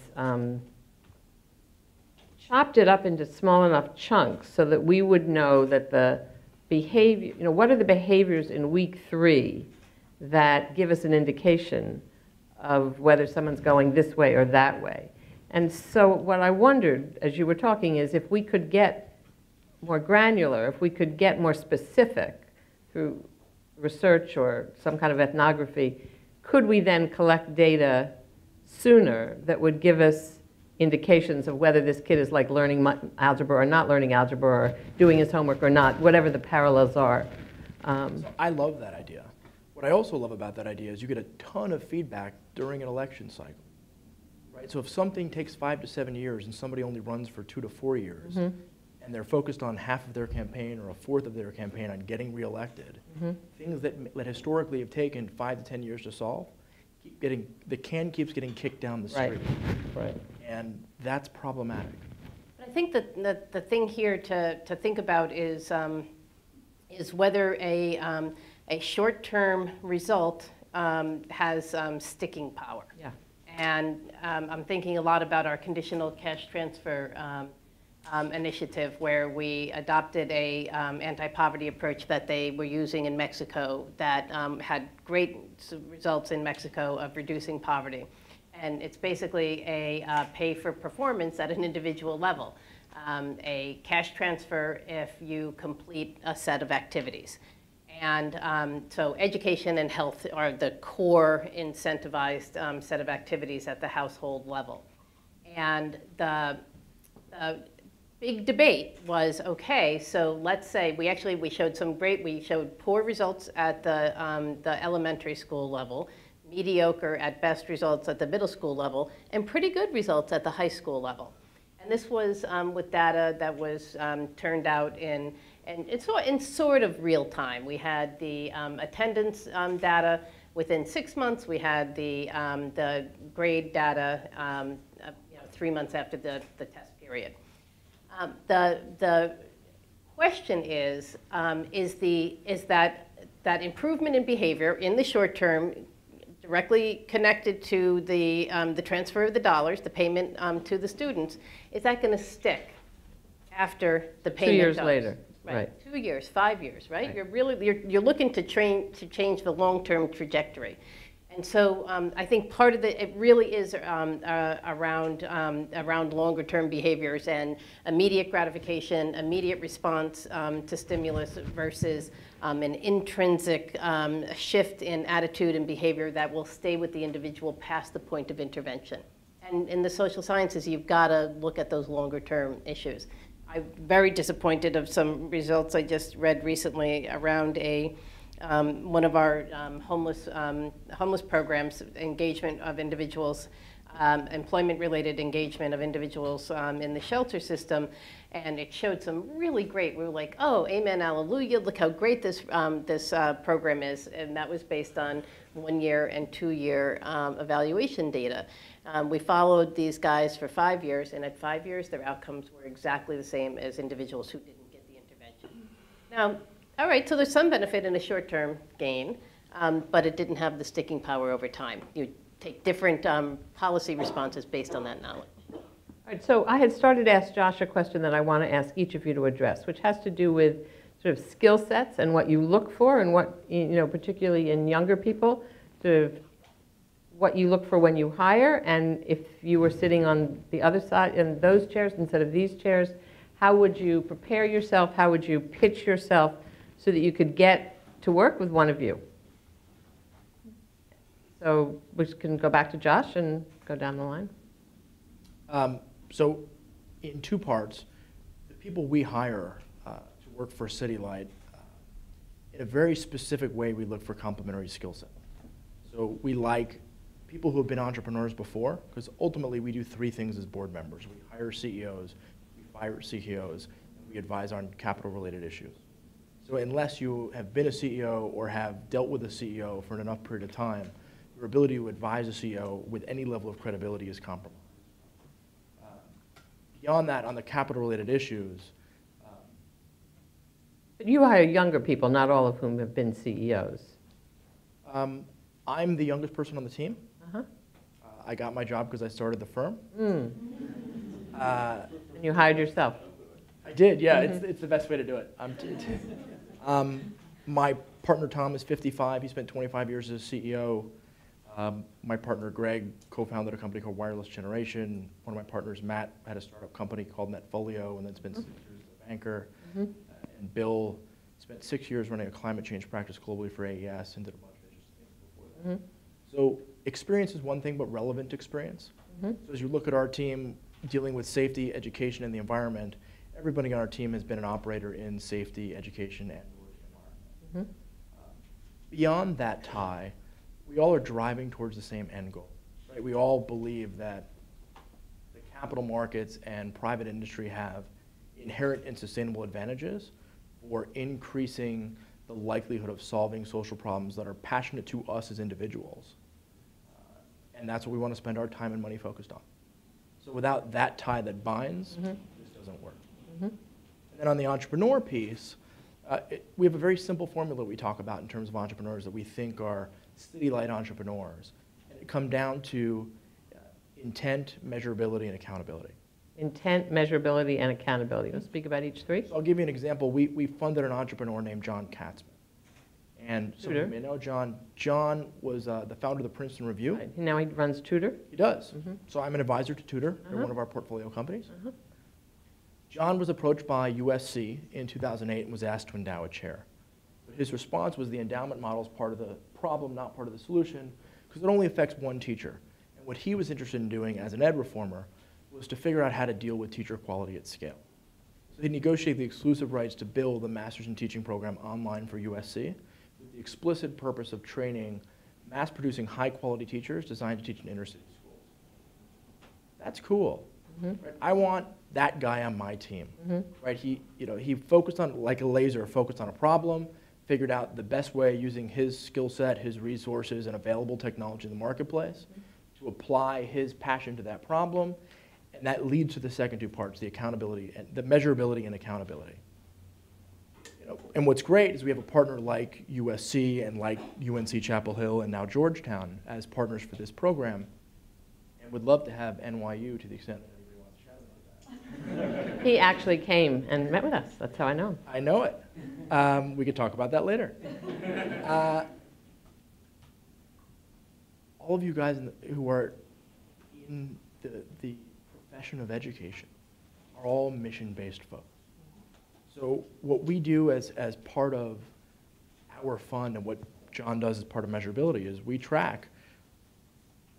chopped it up into small enough chunks so that we would know that the behavior, what are the behaviors in week 3 that give us an indication of whether someone's going this way or that way. And so what I wondered as you were talking is if we could get more granular, if we could get more specific through research or some kind of ethnography, could we then collect data sooner that would give us indications of whether this kid is like learning algebra or not learning algebra or doing his homework or not, whatever the parallels are. So I love that idea. What I also love about that idea is you get a ton of feedback during an election cycle, right? So if something takes 5 to 7 years and somebody only runs for 2 to 4 years, and they're focused on half of their campaign or a fourth of their campaign on getting reelected, things that historically have taken 5 to 10 years to solve, the can keeps getting kicked down the street. Right. And that's problematic. I think that the thing here to think about is whether a short-term result has sticking power. Yeah. And I'm thinking a lot about our conditional cash transfer initiative, where we adopted a anti-poverty approach that they were using in Mexico that had great results in Mexico of reducing poverty. And it's basically a pay for performance at an individual level, a cash transfer if you complete a set of activities. And so education and health are the core incentivized set of activities at the household level. And the big debate was, okay, so let's say we showed poor results at the elementary school level, mediocre at best results at the middle school level, and pretty good results at the high school level. And this was with data that was turned out in sort of real time. We had the attendance data within 6 months. We had the grade data 3 months after the test period. The question is that improvement in behavior in the short term directly connected to the transfer of the dollars, the payment to the students, is that going to stick after the payment? 2 years later, right? 2 years, 5 years, right? Right. You're looking to change the long-term trajectory. And so I think part of it really is around longer-term behaviors and immediate gratification, immediate response to stimulus versus an intrinsic shift in attitude and behavior that will stay with the individual past the point of intervention. And in the social sciences, you've got to look at those longer-term issues. I'm very disappointed of some results I just read recently around one of our homeless programs, engagement of individuals, employment-related engagement of individuals in the shelter system, and it showed some really great. We were like, oh, amen, hallelujah! Look how great this program is, and that was based on 1 year and 2 year evaluation data. We followed these guys for 5 years, and at 5 years, their outcomes were exactly the same as individuals who didn't get the intervention. Now, all right, so there's some benefit in a short-term gain, but it didn't have the sticking power over time. You take different policy responses based on that knowledge. All right, so I had started to ask Josh a question that I want to ask each of you to address, which has to do with sort of skill sets and what you look for, and what, particularly in younger people, sort of what you look for when you hire, and if you were sitting on the other side in those chairs instead of these chairs, how would you prepare yourself? How would you pitch yourself so that you could get to work with one of you? So we can go back to Josh and go down the line. So in two parts, the people we hire to work for City Light, in a very specific way, we look for complementary skill set. So we like people who have been entrepreneurs before, because ultimately we do three things as board members. We hire CEOs, we fire CEOs, and we advise on capital-related issues. So unless you have been a CEO or have dealt with a CEO for an enough period of time, your ability to advise a CEO with any level of credibility is compromised. Beyond that, on the capital-related issues. But you hire younger people, not all of whom have been CEOs. I'm the youngest person on the team. Uh-huh. I got my job because I started the firm. And you hired yourself. I did, yeah. It's the best way to do it. My partner Tom is 55. He spent 25 years as a CEO. My partner Greg co-founded a company called Wireless Generation. One of my partners, Matt, had a startup company called Netfolio, and then spent 6 years as a banker. And Bill spent 6 years running a climate change practice globally for AES and did a bunch of interesting things before that. So experience is one thing, but relevant experience. So as you look at our team dealing with safety, education, and the environment, everybody on our team has been an operator in safety, education, and the environment. beyond that tie, we all are driving towards the same end goal, right? We all believe that the capital markets and private industry have inherent and sustainable advantages for increasing the likelihood of solving social problems that are passionate to us as individuals. And that's what we want to spend our time and money focused on. So without that tie that binds, this doesn't work. And then on the entrepreneur piece, we have a very simple formula we talk about in terms of entrepreneurs that we think are city-light entrepreneurs. And it comes down to intent, measurability, and accountability. Intent, measurability, and accountability. Let's speak about each three. So I'll give you an example. We funded an entrepreneur named John Katzman. And some of you may know John. John was the founder of the Princeton Review. Right. Now he runs Tutor. He does. So I'm an advisor to Tutor. They're one of our portfolio companies. John was approached by USC in 2008 and was asked to endow a chair. But his response was the endowment model is part of the problem, not part of the solution, because it only affects one teacher. And what he was interested in doing as an ed reformer was to figure out how to deal with teacher quality at scale. So he negotiated the exclusive rights to build the Master's in Teaching program online for USC with the explicit purpose of training mass-producing high-quality teachers designed to teach in inner-city schools. That's cool. Right? I want that guy on my team. Right? He focused on, like a laser, focused on a problem, figured out the best way using his skill set, his resources, and available technology in the marketplace to apply his passion to that problem. And that leads to the second two parts, the accountability, and the measurability and accountability. And what's great is we have a partner like USC and like UNC Chapel Hill and now Georgetown as partners for this program. And would love to have NYU to the extent that anybody wants to chat about that. He actually came and met with us. That's how I know him. I know it. We could talk about that later. All of you guys who are in the profession of education are all mission-based folks. So what we do as part of our fund and what John does as part of measurability is we track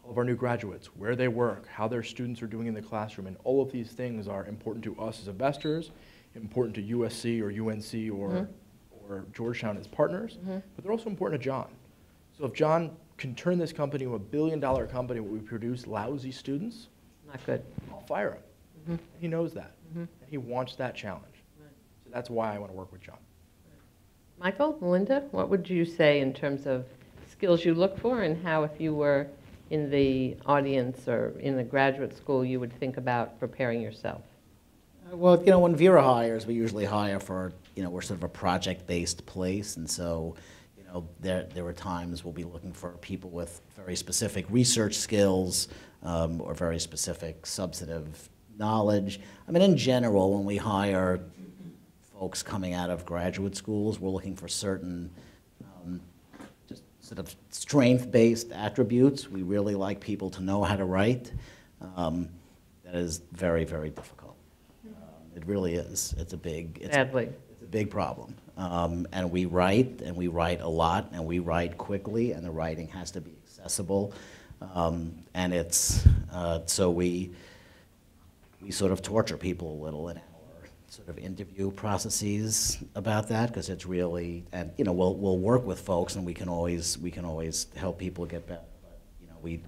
all of our new graduates, where they work, how their students are doing in the classroom, and all of these things are important to us as investors, important to USC or UNC or Georgetown as partners, but they're also important to John. So if John can turn this company to a billion-dollar company where we produce lousy students, Not good. I'll fire him. And he knows that. And he wants that challenge. So that's why I want to work with John. Michael, Melinda, what would you say in terms of skills you look for and how, if you were in the audience or in the graduate school, you would think about preparing yourself? Well, when Vera hires, we usually hire for, we're sort of a project-based place, and so, there are times we'll be looking for people with very specific research skills or very specific substantive knowledge. I mean, in general, when we hire folks coming out of graduate schools, we're looking for certain just sort of strength-based attributes. We really like people to know how to write. That is very, very difficult. It really is. It's a big problem. And we write a lot, and we write quickly, and the writing has to be accessible. And it's, so we sort of torture people a little in our sort of interview processes about that, because it's really, and we'll work with folks, and we can always help people get better. But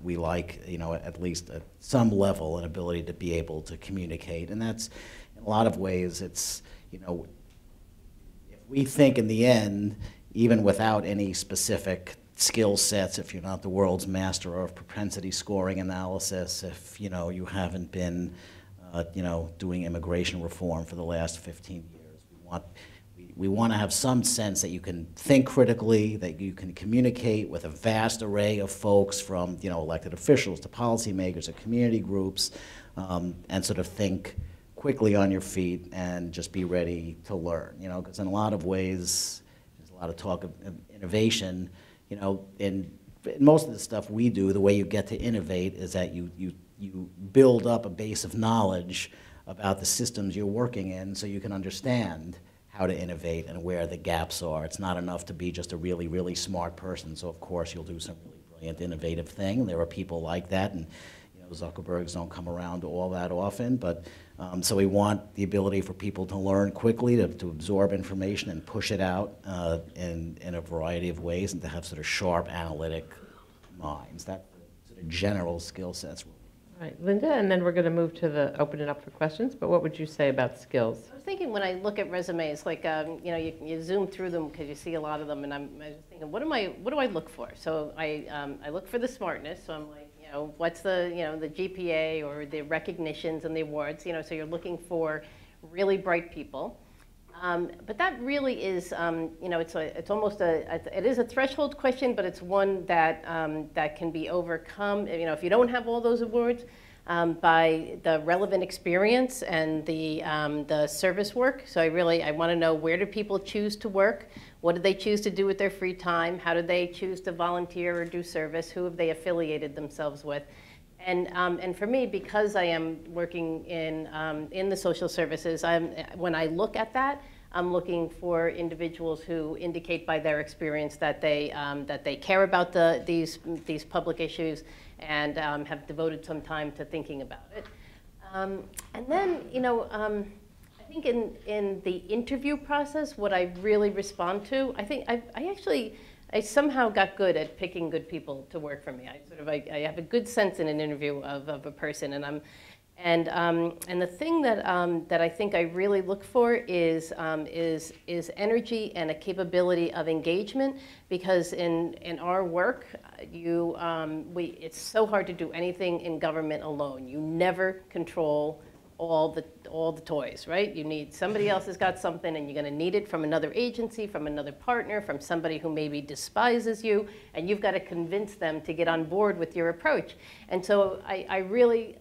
we like at least at some level an ability to be able to communicate, and that's in a lot of ways it's if we think in the end, even without any specific skill sets, if you're not the world's master of propensity scoring analysis, if you haven't been doing immigration reform for the last 15 years, we want to have some sense that you can think critically, that you can communicate with a vast array of folks, from elected officials to policymakers to community groups, and sort of think quickly on your feet and just be ready to learn. Because in a lot of ways, there's a lot of talk of innovation. In most of the stuff we do, the way you get to innovate is that you build up a base of knowledge about the systems you're working in, so you can understand how to innovate and where the gaps are. It's not enough to be just a really, really smart person. So of course you'll do some really brilliant, innovative thing. There are people like that, and know, Zuckerbergs don't come around all that often, but so we want the ability for people to learn quickly, to absorb information and push it out in a variety of ways, and to have sort of sharp analytic minds. That sort of general skill sets. All right, Linda, and then we're going to move to open it up for questions, but what would you say about skills? I was thinking when I look at resumes, like, you know, you zoom through them because you see a lot of them, and I was thinking, what do I look for? So I look for the smartness, so I'm like, you know, what's the, you know, the GPA or the recognitions and the awards, you know, so you're looking for really bright people. But that really is, you know, it's almost it is a threshold question, but it's one that, that can be overcome, you know, if you don't have all those awards, by the relevant experience and the service work. So I want to know, where do people choose to work? What do they choose to do with their free time? How do they choose to volunteer or do service? Who have they affiliated themselves with? And for me, because I am working in the social services, when I look at that, I'm looking for individuals who indicate by their experience that they care about these public issues and have devoted some time to thinking about it. And then, you know, I think in the interview process, what I really respond to, I think I somehow got good at picking good people to work for me. I have a good sense in an interview of a person, and the thing that I think I really look for is energy and a capability of engagement, because in our work, it's so hard to do anything in government alone. You never control all the toys, right? You need somebody else has got something, and you're going to need it from another agency, from another partner, from somebody who maybe despises you, and you've got to convince them to get on board with your approach. And so I really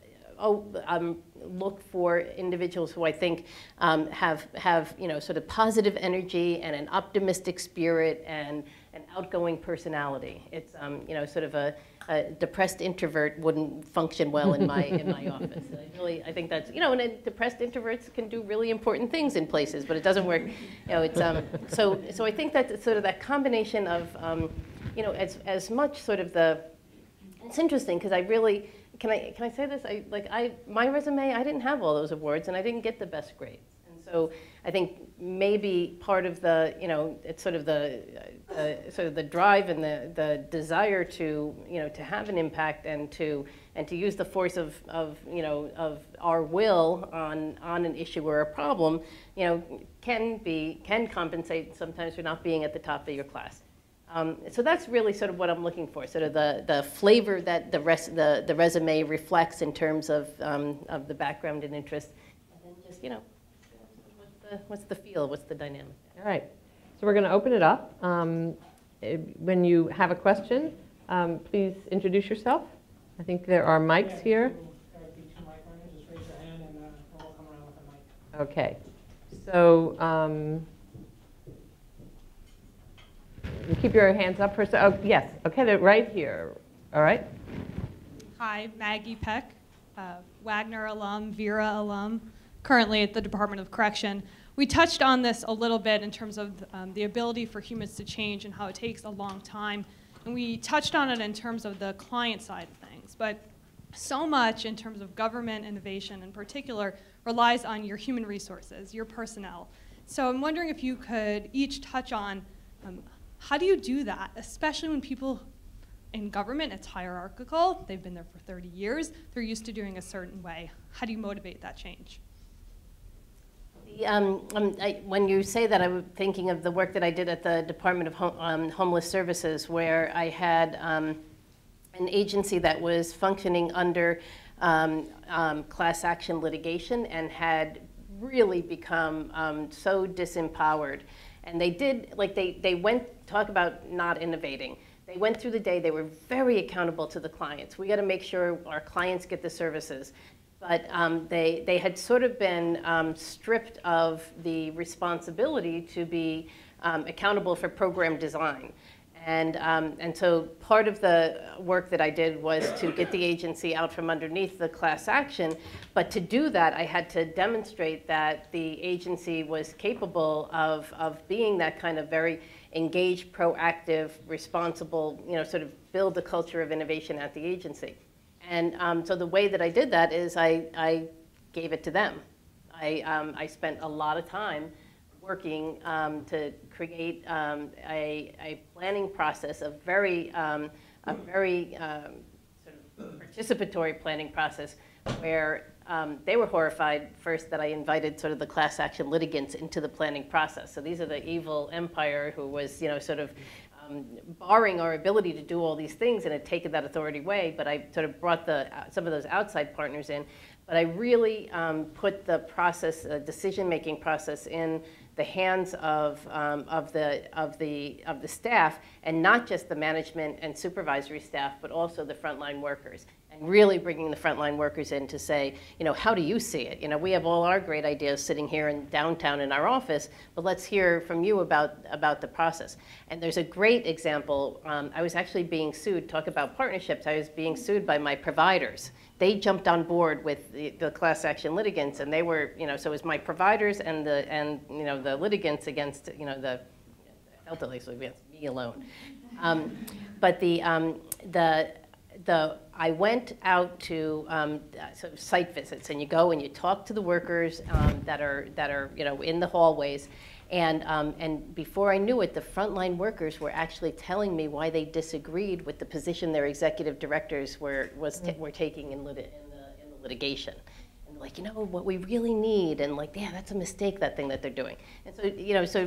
look for individuals who I think have you know, sort of positive energy and an optimistic spirit and an outgoing personality. It's you know, sort of a depressed introvert wouldn't function well in my office. I think that's, you know, and depressed introverts can do really important things in places, but it doesn't work. You know, it's so I think that sort of that combination of you know, as much sort of it's interesting because I really. Can I say this? My resume, I didn't have all those awards, and I didn't get the best grades. And so I think maybe part of the, you know, it's sort of the drive and the desire to, you know, to have an impact and to use the force of you know, of our will on an issue or a problem, you know, can compensate sometimes for not being at the top of your class. So that's really sort of what I'm looking for, sort of the flavor that the resume reflects in terms of the background and interest, and then just, you know, what's the feel, what's the dynamic. All right, so we're going to open it up. When you have a question, please introduce yourself. I think there are mics here. There will be 2 mic runners. Just raise your hand, and we'll come around with a mic. Okay, so. You keep your hands up for a second. Oh, yes. Okay, they're right here. All right. Hi, Maggie Peck, Wagner alum, Vera alum, currently at the Department of Correction. We touched on this a little bit in terms of the ability for humans to change and how it takes a long time. And we touched on it in terms of the client side of things. But so much in terms of government innovation in particular relies on your human resources, your personnel. So I'm wondering if you could each touch on how do you do that, especially when people in government, it's hierarchical, they've been there for 30 years, they're used to doing a certain way. How do you motivate that change? When you say that, I'm thinking of the work that I did at the Department of Homeless Services, where I had an agency that was functioning under class action litigation and had really become so disempowered. And they did, like they went, talk about not innovating. They went through the day, they were very accountable to the clients. We got to make sure our clients get the services. But they had sort of been stripped of the responsibility to be accountable for program design. And so part of the work that I did was to get the agency out from underneath the class action. But to do that, I had to demonstrate that the agency was capable of being that kind of very engaged, proactive, responsible, you know, sort of build a culture of innovation at the agency. And so the way that I did that is I gave it to them. I spent a lot of time working to create a planning process, a very sort of participatory planning process where they were horrified first that I invited sort of the class action litigants into the planning process. So these are the evil empire who was, sort of barring our ability to do all these things and had taken that authority away, but I sort of brought some of those outside partners in. But I really put the process, decision-making process in the hands of the staff, and not just the management and supervisory staff, but also the frontline workers. And really bringing the frontline workers in to say, how do you see it? We have all our great ideas sitting here in downtown in our office, but let's hear from you about the process. And there's a great example. I was actually being sued, talk about partnerships, I was being sued by my providers. They jumped on board with the class action litigants, and they were, so it was my providers and the litigants against, the felt at least against me alone. But I went out to sort of site visits, and you go and you talk to the workers that are in the hallways, and before I knew it, the frontline workers were actually telling me why they disagreed with the position their executive directors were taking in the litigation. And like, what we really need, and like, yeah, that's a mistake, that thing that they're doing. And so, so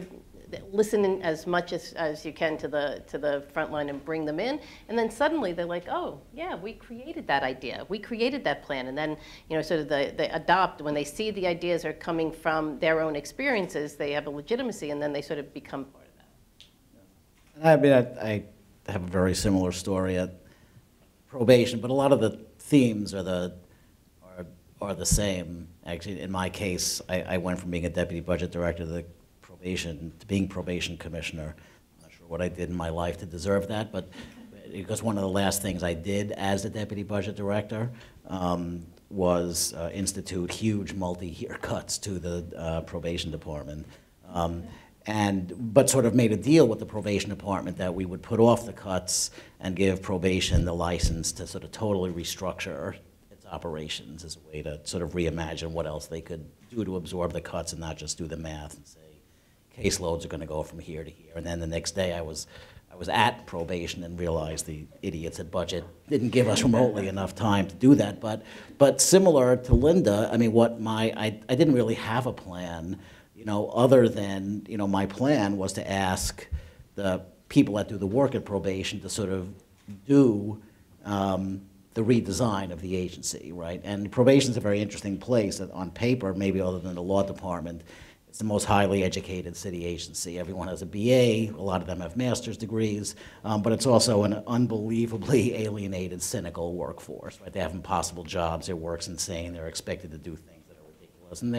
listen as much as you can to the front line and bring them in, and then suddenly they're like, oh yeah, we created that idea, we created that plan, and then sort of they adopt when they see the ideas are coming from their own experiences, they have a legitimacy, and then they sort of become part of that. I mean, I have a very similar story at probation, but a lot of the themes are the same. Actually, in my case, I went from being a deputy budget director to being probation commissioner. I'm not sure what I did in my life to deserve that, but because one of the last things I did as the deputy budget director was institute huge multi-year cuts to the probation department. But sort of made a deal with the probation department that we would put off the cuts and give probation the license to sort of totally restructure its operations as a way to sort of reimagine what else they could do to absorb the cuts and not just do the math and say, caseloads are going to go from here to here. And then the next day I was at probation and realized the idiots at budget didn't give us remotely enough time to do that. But similar to Linda, I mean, I didn't really have a plan, other than, my plan was to ask the people that do the work at probation to sort of do the redesign of the agency, right? And probation is a very interesting place that on paper, maybe other than the law department, it's the most highly educated city agency. Everyone has a BA, a lot of them have master's degrees, but it's also an unbelievably alienated, cynical workforce, right? They have impossible jobs, their work's insane, they're expected to do things that are ridiculous. And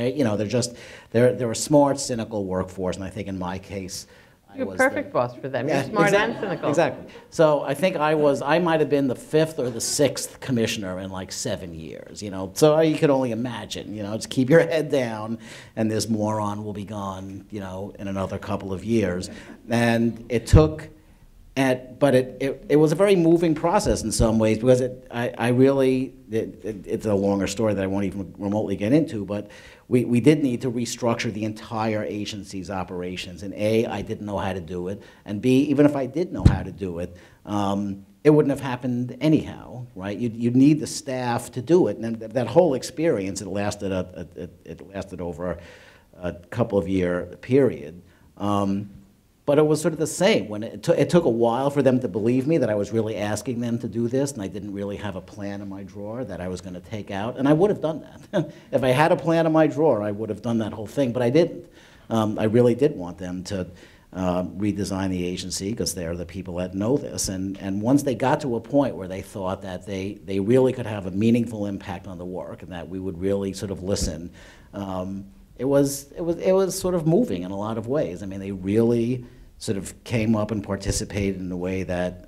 they're a smart, cynical workforce, and I think in my case, You're a perfect boss for them. You're smart and cynical. Exactly. So I think I might have been the 5th or the 6th commissioner in like 7 years, So you can only imagine, just keep your head down and this moron will be gone, in another couple of years. And it took, but it was a very moving process in some ways because it's a longer story that I won't even remotely get into, but we did need to restructure the entire agency's operations. And A, I didn't know how to do it. And B, even if I did know how to do it, it wouldn't have happened anyhow, right? You'd need the staff to do it. And that whole experience, it lasted over a couple of year period. But it was sort of the same. When it took a while for them to believe me that I was really asking them to do this, and I didn't really have a plan in my drawer that I was going to take out, and I would have done that. If I had a plan in my drawer, I would have done that whole thing, but I didn't. I really did want them to redesign the agency because they're the people that know this. And once they got to a point where they thought that they really could have a meaningful impact on the work and that we would really sort of listen, it was sort of moving in a lot of ways. I mean, they really sort of came up and participated in a way that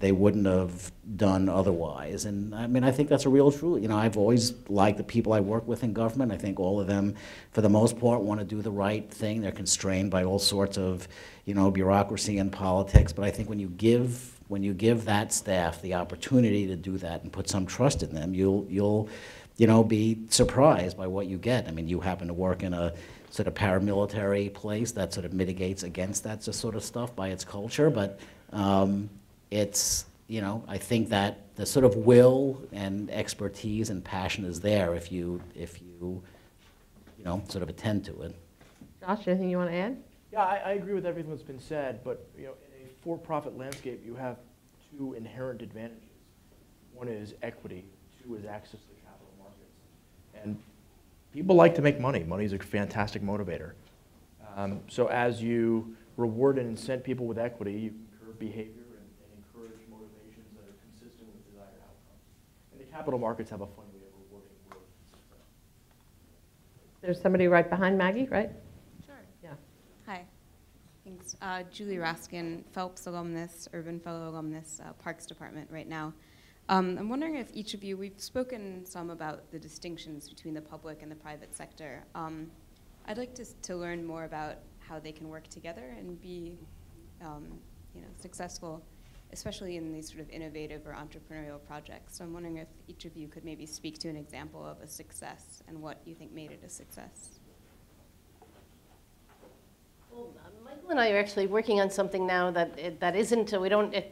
they wouldn't have done otherwise. And I mean, I think that's a real truth. You know, I've always liked the people I work with in government. I think all of them, for the most part, want to do the right thing. They're constrained by all sorts of, you know, bureaucracy and politics. But I think when you give that staff the opportunity to do that and put some trust in them, you'll you know, be surprised by what you get. I mean, you happen to work in a sort of paramilitary place that sort of mitigates against that sort of stuff by its culture, but it's, you know, I think that the sort of will and expertise and passion is there if you know, sort of attend to it. Josh, anything you want to add? Yeah, I agree with everything that's been said, but you know, in a for-profit landscape, you have two inherent advantages. One is equity, two is access to capital markets. And people like to make money. Money is a fantastic motivator. So as you reward and incent people with equity, you curb behavior and encourage motivations that are consistent with desired outcomes. And the capital markets have a fun way of rewarding growth. There's somebody right behind Maggie, right? Sure. Yeah. Hi. Thanks. Julie Raskin, Phelps alumnus, Urban Fellow alumnus, Parks Department right now. I'm wondering if each of you, we've spoken some about the distinctions between the public and the private sector. I'd like to learn more about how they can work together and be you know, successful, especially in these sort of innovative or entrepreneurial projects. So I'm wondering if each of you could maybe speak to an example of a success and what you think made it a success. Well, Michael and I are actually working on something now that isn't.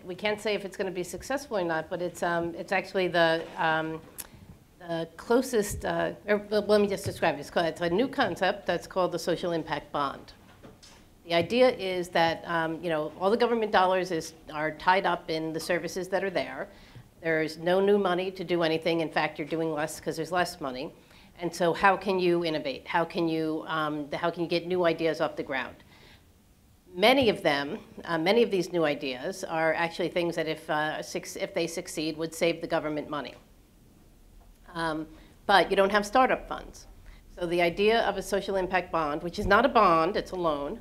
We can't say if it's going to be successful or not. But it's actually the closest. Let me just describe it. It's a new concept that's called the social impact bond. The idea is that you know, all the government dollars are tied up in the services that are there. There's no new money to do anything. In fact, you're doing less because there's less money. And so, how can you innovate? How can you get new ideas off the ground? Many of these new ideas are actually things that if they succeed would save the government money. But you don't have startup funds. So the idea of a social impact bond, which is not a bond, it's a loan,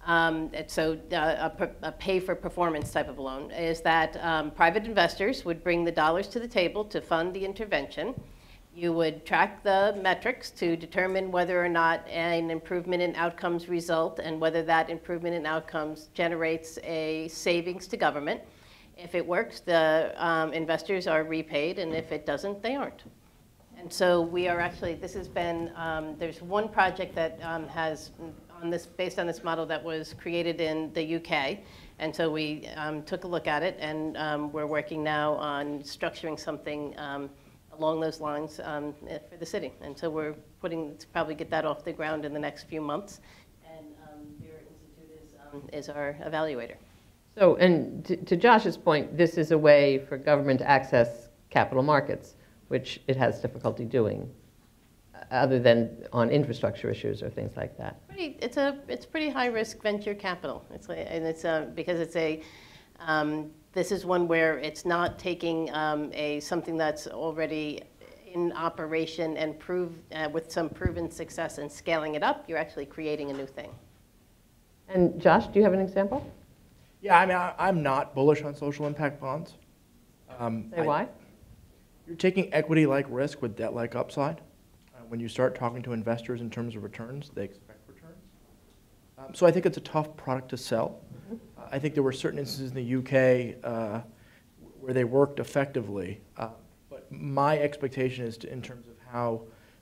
a pay-for-performance type of loan, is that private investors would bring the dollars to the table to fund the intervention. You would track the metrics to determine whether or not an improvement in outcomes result and whether that improvement in outcomes generates a savings to government. If it works, the investors are repaid, and if it doesn't, they aren't. And so we are actually, this has been, there's one project that based on this model that was created in the UK. And so we took a look at it, and we're working now on structuring something along those lines for the city. And so we're to probably get that off the ground in the next few months. And Vera Institute is our evaluator. So, and to Josh's point, this is a way for government to access capital markets, which it has difficulty doing, other than on infrastructure issues or things like that. It's pretty high risk venture capital. Because it's a this is one where it's not taking something that's already in operation and with some proven success and scaling it up. You're actually creating a new thing. And Josh, do you have an example? Yeah, I mean, I'm not bullish on social impact bonds. Say why? You're taking equity-like risk with debt-like upside. When you start talking to investors in terms of returns, they expect returns. So I think it's a tough product to sell. I think there were certain instances in the UK where they worked effectively. But my expectation is in terms of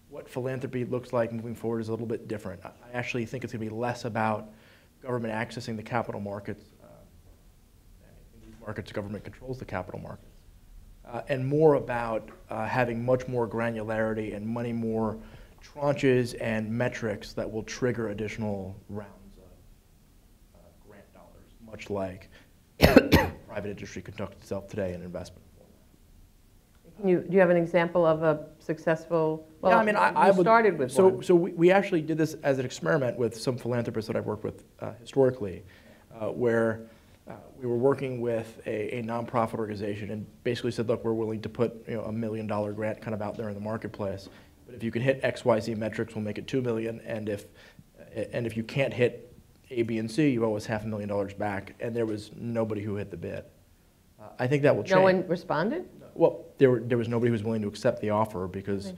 what philanthropy looks like moving forward is a little bit different. I actually think it's going to be less about government accessing the capital markets. In these markets, government controls the capital markets. And more about having much more granularity and many more tranches and metrics that will trigger additional rounds of grant dollars, much like private industry conducts itself today in investment. Do you have an example of a successful, well, yeah, I mean, I started with one. So we actually did this as an experiment with some philanthropists that I've worked with historically, where we were working with a nonprofit organization and basically said, look, we're willing to put $1 million grant kind of out there in the marketplace. But if you can hit XYZ metrics, we'll make it $2 million. And if you can't hit A, B, and C, you owe us $500,000 back, and there was nobody who hit the bid. I think that will change. No one responded? Well, there was nobody who was willing to accept the offer because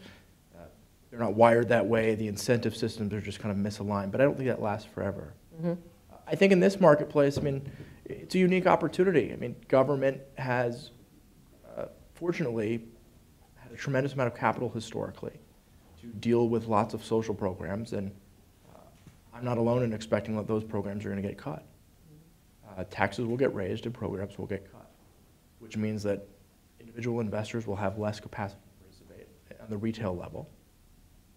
they're not wired that way. The incentive systems are just kind of misaligned, but I don't think that lasts forever. Mm-hmm. I think in this marketplace, I mean, it's a unique opportunity. I mean, government has, fortunately, had a tremendous amount of capital historically to deal with lots of social programs, and I'm not alone in expecting that those programs are going to get cut. Taxes will get raised and programs will get cut, which means that individual investors will have less capacity to participate on the retail level,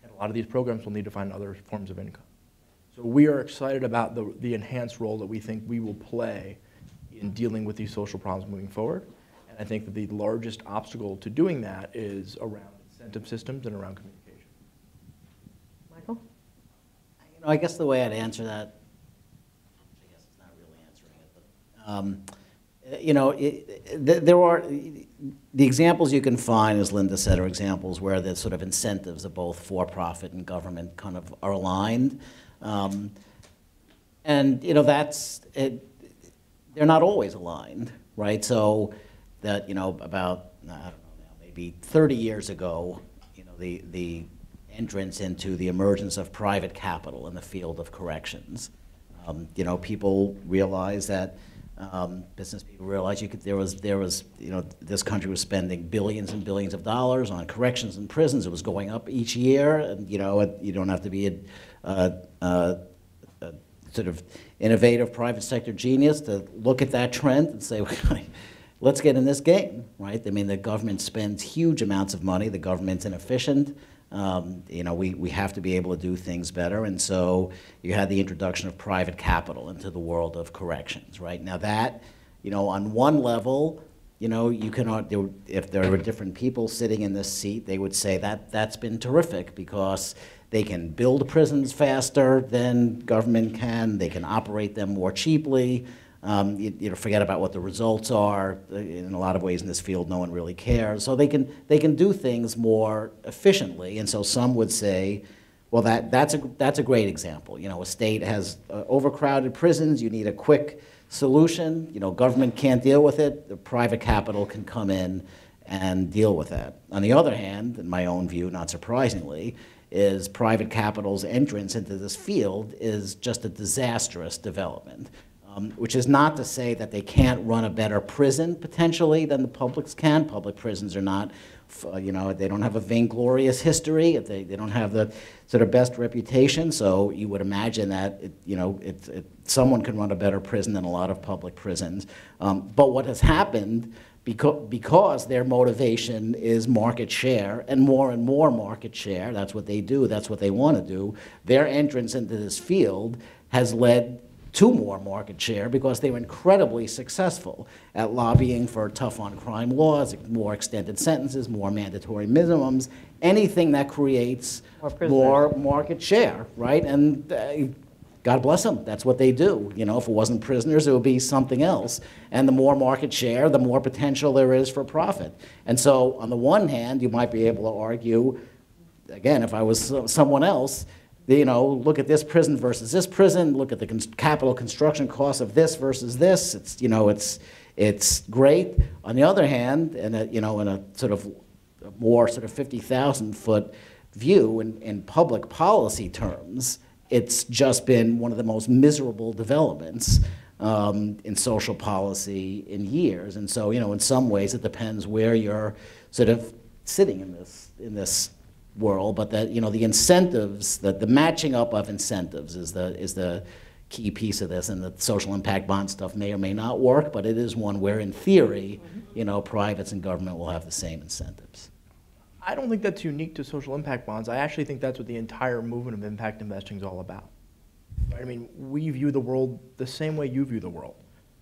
and a lot of these programs will need to find other forms of income. So we are excited about the enhanced role that we think we will play in dealing with these social problems moving forward. And I think that the largest obstacle to doing that is around incentive systems and around communication. Michael? You know, I guess the way I'd answer that, I guess it's not really answering it, but you know, there are the examples you can find, as Linda said, are examples where the sort of incentives of both for-profit and government kind of are aligned. And you know, that's it. They're not always aligned, right? So that, you know, about I don't know now, maybe 30 years ago, you know, the entrance into the emergence of private capital in the field of corrections. You know, people realized that. Business people realized there was, you know, this country was spending billions and billions of dollars on corrections and prisons. It was going up each year, and you know, you don't have to be a sort of innovative private sector genius to look at that trend and say, let's get in this game, right? I mean, the government spends huge amounts of money. The government's inefficient. You know, we have to be able to do things better, and so you had the introduction of private capital into the world of corrections, right? Now that, you know, on one level, you know, you cannot, if there were different people sitting in this seat, they would say that that's been terrific because they can build prisons faster than government can, they can operate them more cheaply. You know, forget about what the results are. In a lot of ways in this field, no one really cares. So they can do things more efficiently. And so some would say, well, that's a great example. You know, a state has overcrowded prisons. You need a quick solution. You know, government can't deal with it. The private capital can come in and deal with that. On the other hand, in my own view, not surprisingly, is private capital's entrance into this field is just a disastrous development. Which is not to say that they can't run a better prison, potentially, than the publics can. Public prisons are not, you know, they don't have a vainglorious history. They don't have the sort of best reputation. So you would imagine that, you know, someone can run a better prison than a lot of public prisons. But what has happened, because their motivation is market share and more market share, that's what they do, that's what they want to do, their entrance into this field has led to more market share because they were incredibly successful at lobbying for tough on crime laws, more extended sentences, more mandatory minimums, anything that creates more market share, right? And God bless them, that's what they do. You know, if it wasn't prisoners, it would be something else. And the more market share, the more potential there is for profit. And so on the one hand, you might be able to argue, again, if I was someone else, you know, look at this prison versus this prison, look at the capital construction costs of this versus this. It's, you know, it's great. On the other hand, and you know, in a sort of more sort of 50,000-foot view in public policy terms, it's just been one of the most miserable developments in social policy in years. And so, you know, in some ways it depends where you're sort of sitting in this world, but that, you know, the incentives, that the matching up of incentives is the key piece of this, and the social impact bond stuff may or may not work, but it is one where in theory, you know, privates and government will have the same incentives. I don't think that's unique to social impact bonds. I actually think that's what the entire movement of impact investing is all about. Right? I mean, we view the world the same way you view the world.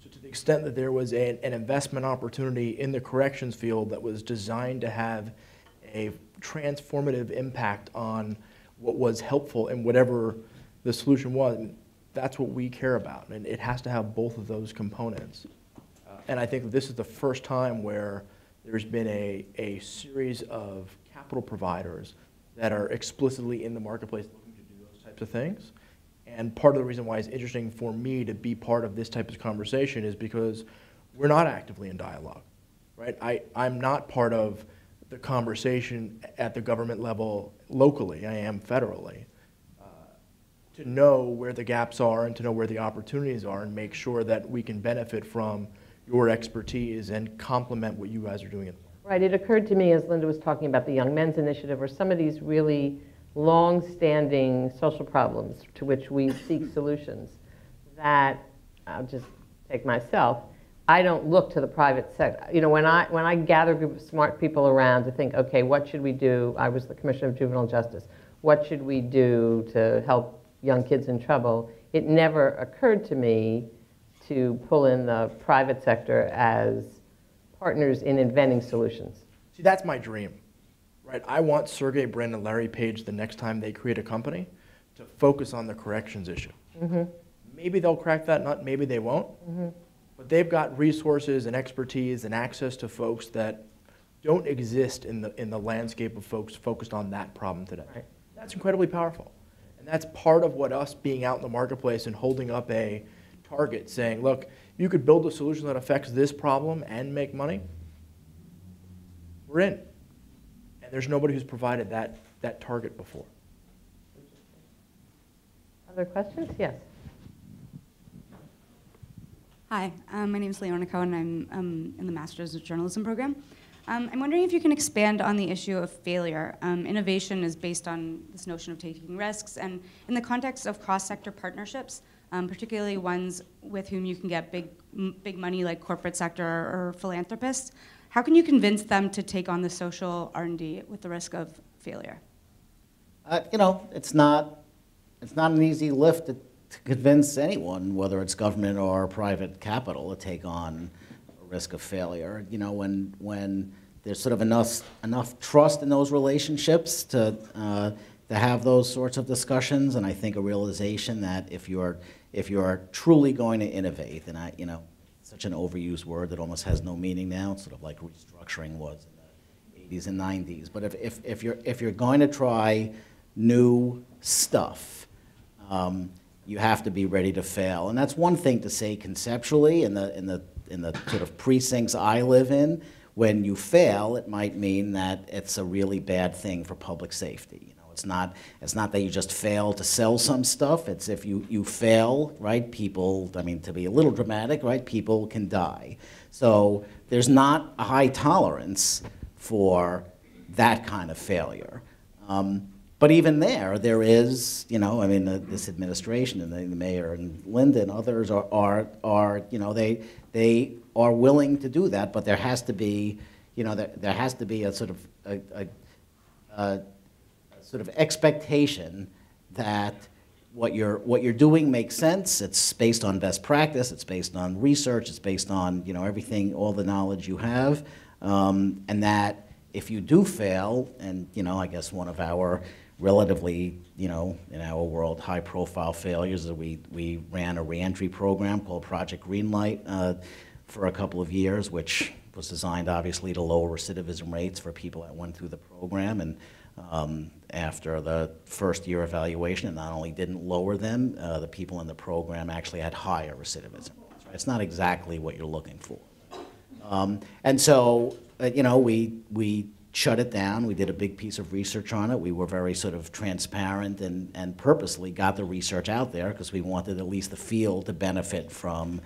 So to the extent that there was an investment opportunity in the corrections field that was designed to have a transformative impact on what was helpful in whatever the solution was, that's what we care about. And it has to have both of those components. And I think this is the first time where there's been a series of capital providers that are explicitly in the marketplace looking to do those types of things. And part of the reason why it's interesting for me to be part of this type of conversation is because we're not actively in dialogue, right? I'm not part of the conversation at the government level locally. I am federally. To know where the gaps are and to know where the opportunities are and make sure that we can benefit from your expertise and complement what you guys are doing. Right, it occurred to me as Linda was talking about the Young Men's Initiative or some of these really long-standing social problems to which we seek solutions, that I'll just take myself, I don't look to the private sector. You know, when I gather a group of smart people around to think, okay, what should we do? I was the Commissioner of Juvenile Justice. What should we do to help young kids in trouble? It never occurred to me to pull in the private sector as partners in inventing solutions. See, that's my dream, right? I want Sergey Brin and Larry Page, the next time they create a company, to focus on the corrections issue. Mm-hmm. Maybe they'll crack that nut, maybe they won't. Mm-hmm. But they've got resources and expertise and access to folks that don't exist in the landscape of folks focused on that problem today. Right. That's incredibly powerful. And that's part of what us being out in the marketplace and holding up a target saying, look, you could build a solution that affects this problem and make money, we're in. And there's nobody who's provided that target before. Other questions? Yes. Hi, my name is Leona Cohen. I'm in the Master's of Journalism program. I'm wondering if you can expand on the issue of failure. Innovation is based on this notion of taking risks, and in the context of cross-sector partnerships, particularly ones with whom you can get big money like corporate sector or philanthropists, how can you convince them to take on the social R&D with the risk of failure? You know, it's not an easy lift to convince anyone, whether it's government or private capital, to take on a risk of failure. You know, when there's sort of enough trust in those relationships to have those sorts of discussions, and I think a realization that if you're truly going to innovate, and you know, such an overused word that almost has no meaning now, it's sort of like restructuring was in the 80s and 90s. But if you're going to try new stuff, you have to be ready to fail, and that's one thing to say conceptually in the sort of precincts I live in. When you fail, it might mean that it's a really bad thing for public safety. You know, it's not that you just fail to sell some stuff. It's if you fail, right? People, I mean, to be a little dramatic, right? People can die. So there's not a high tolerance for that kind of failure. But even there is, you know, I mean, this administration and the mayor and Linda and others are you know, they are willing to do that, but there has to be, you know, there has to be a sort of expectation that what you're doing makes sense. It's based on best practice. It's based on research. It's based on, you know, everything, all the knowledge you have, and that if you do fail, and you know, I guess one of our relatively, you know, in our world, high-profile failures is we ran a reentry program called Project Greenlight for a couple of years, which was designed obviously to lower recidivism rates for people that went through the program. And after the first year evaluation, it not only didn't lower them, the people in the program actually had higher recidivism rates. Right? It's not exactly what you're looking for. And so, you know, we shut it down. We did a big piece of research on it. We were very sort of transparent and purposely got the research out there because we wanted at least the field to benefit from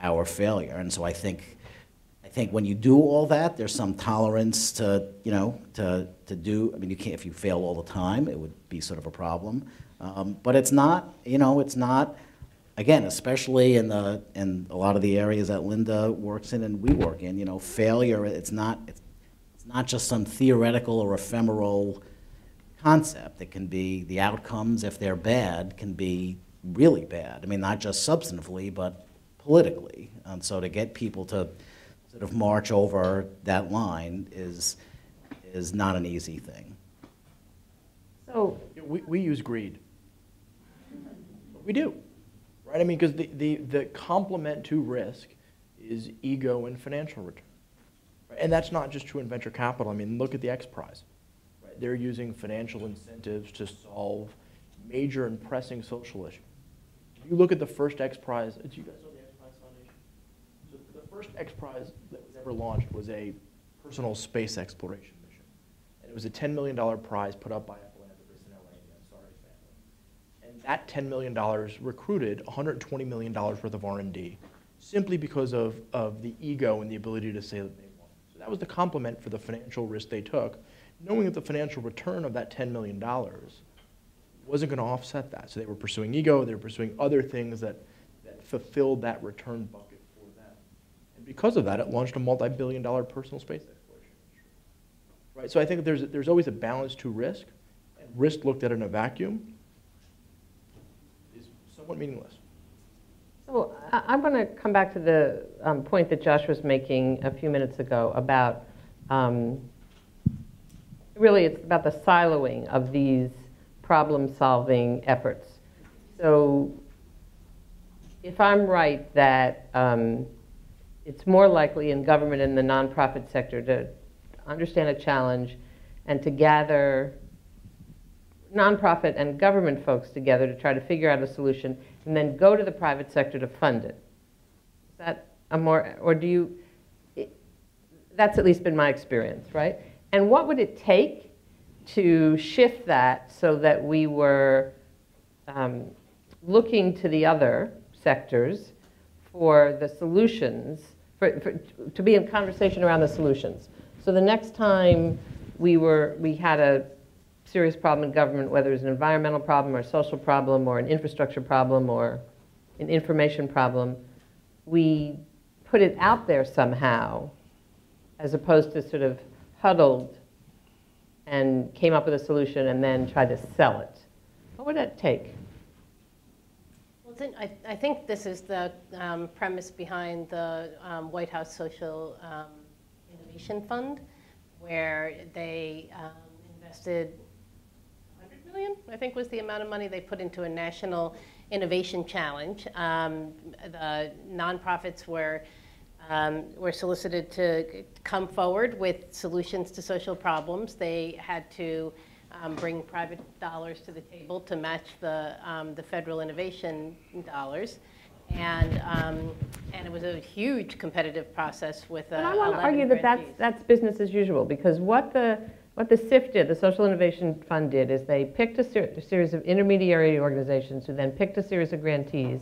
our failure. And so I think when you do all that, there's some tolerance to, you know, to do. I mean, you can't, if you fail all the time, it would be sort of a problem. But it's not, you know, it's not, again, especially in a lot of the areas that Linda works in and we work in, you know, failure, it's not just some theoretical or ephemeral concept. It can be, the outcomes, if they're bad, can be really bad. I mean, not just substantively, but politically. And so to get people to sort of march over that line is not an easy thing. So we use greed. We do, right? I mean, because the complement to risk is ego and financial return. And that's not just true in venture capital. I mean, look at the X Prize. Right? They're using financial incentives to solve major and pressing social issues. If you look at the first X Prize, do you guys know the X Prize Foundation? So the first X Prize that was ever launched was a personal space exploration mission. And it was a $10 million prize put up by a philanthropist in LA, the Ansari family. And that $10 million recruited $120 million worth of R&D simply because of the ego and the ability to say that they won. So that was the compliment for the financial risk they took, knowing that the financial return of that $10 million wasn't going to offset that. So they were pursuing ego, they were pursuing other things that fulfilled that return bucket for them. And because of that, it launched a multi-billion-dollar personal space exploration industry. Right? So I think that there's always a balance to risk, and risk looked at in a vacuum is somewhat meaningless. So I'm going to come back to the point that Josh was making a few minutes ago about, really it's about the siloing of these problem-solving efforts. So if I'm right that it's more likely in government and the nonprofit sector to understand a challenge and to gather nonprofit and government folks together to try to figure out a solution and then go to the private sector to fund it. Is that a more, or do you, that's at least been my experience, right? And what would it take to shift that so that we were looking to the other sectors for the solutions, to be in conversation around the solutions? So the next time we had a serious problem in government, whether it's an environmental problem or a social problem or an infrastructure problem or an information problem, we put it out there somehow as opposed to sort of huddled and came up with a solution and then tried to sell it. What would that take? Well, I think this is the premise behind the White House Social Innovation Fund, where they invested $100 million, I think was the amount of money they put into a national innovation challenge. The nonprofits were solicited to come forward with solutions to social problems. They had to bring private dollars to the table to match the federal innovation dollars. And it was a huge competitive process with and I want to argue that that's business as usual, because what the SIF did, the Social Innovation Fund did, is they picked a series of intermediary organizations who then picked a series of grantees.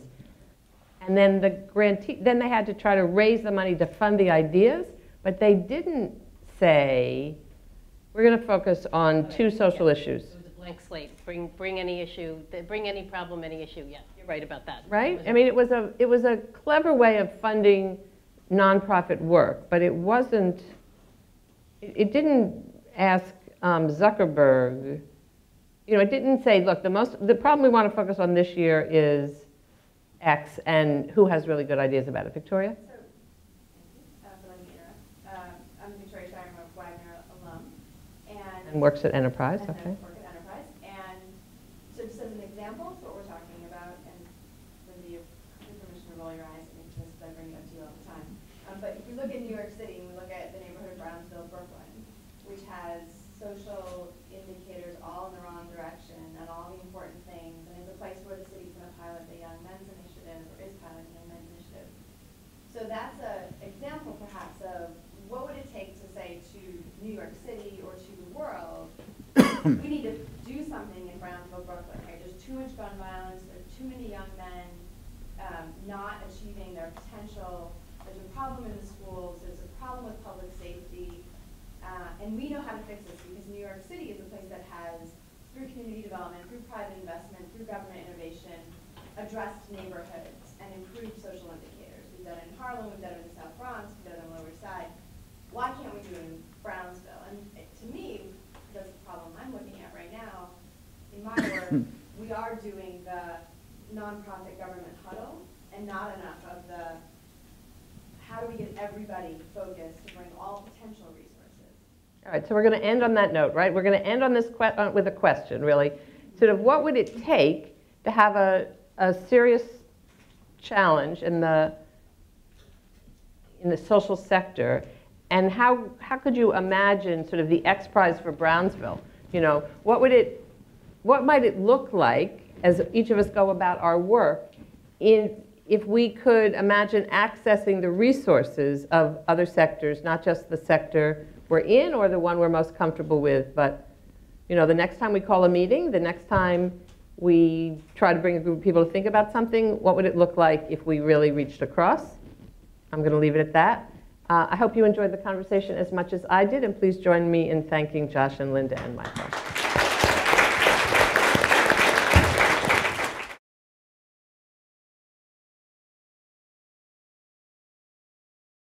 And then then they had to try to raise the money to fund the ideas, but they didn't say, we're going to focus on two social issues. It was a blank slate. Bring any issue, bring any problem, any issue. Yeah, you're right about that. Right? I mean, it was a clever way of funding nonprofit work, but it wasn't. It didn't ask Zuckerberg. You know, it didn't say, look, the problem we want to focus on this year is X, and who has really good ideas about it? Victoria? I'm Victoria Shire, I'm a Wagner alum. And works at Enterprise, and okay. Work at Enterprise. And so just as an example, it's what we're talking about, and Linda, you have permission to roll your eyes because I bring it up to you all the time. But if you look at New York City, and we look at the neighborhood of Brownsville, Brooklyn, which has social indicators all in the wrong direction and all the important things, and is a place where the city's going to pilot the Young Men's Initiative, or is piloting the Young Men's Initiative. So that's an example, perhaps, of what would it take to say to New York City or to the world, we need to do something in Brownsville, Brooklyn, right? There's too much gun violence, there's too many young men not achieving their potential, there's a problem in the schools, there's a problem with public safety, and we know how to fix this because New York City is a place that has, through community development, through private investment, through government innovation, addressed neighborhoods and improved social indicators. We've done it in Harlem, we've done it in the South Bronx, we've done it on the Lower Side. Why can't we do it in Brownsville? And to me, that's the problem I'm looking at right now. In my work, we are doing the nonprofit government huddle and not enough of the how do we get everybody focused to bring all potential resources. All right, so we're going to end on that note, right? We're going to end on this with a question, really. Sort of what would it take to have a serious challenge in the social sector, and how could you imagine sort of the X Prize for Brownsville? You know, what might it look like as each of us go about our work if we could imagine accessing the resources of other sectors, not just the sector we're in or the one we're most comfortable with, but the next time we call a meeting, the next time we try to bring a group of people to think about something, what would it look like if we really reached across? I'm going to leave it at that. I hope you enjoyed the conversation as much as I did, and please join me in thanking Josh and Linda and Michael.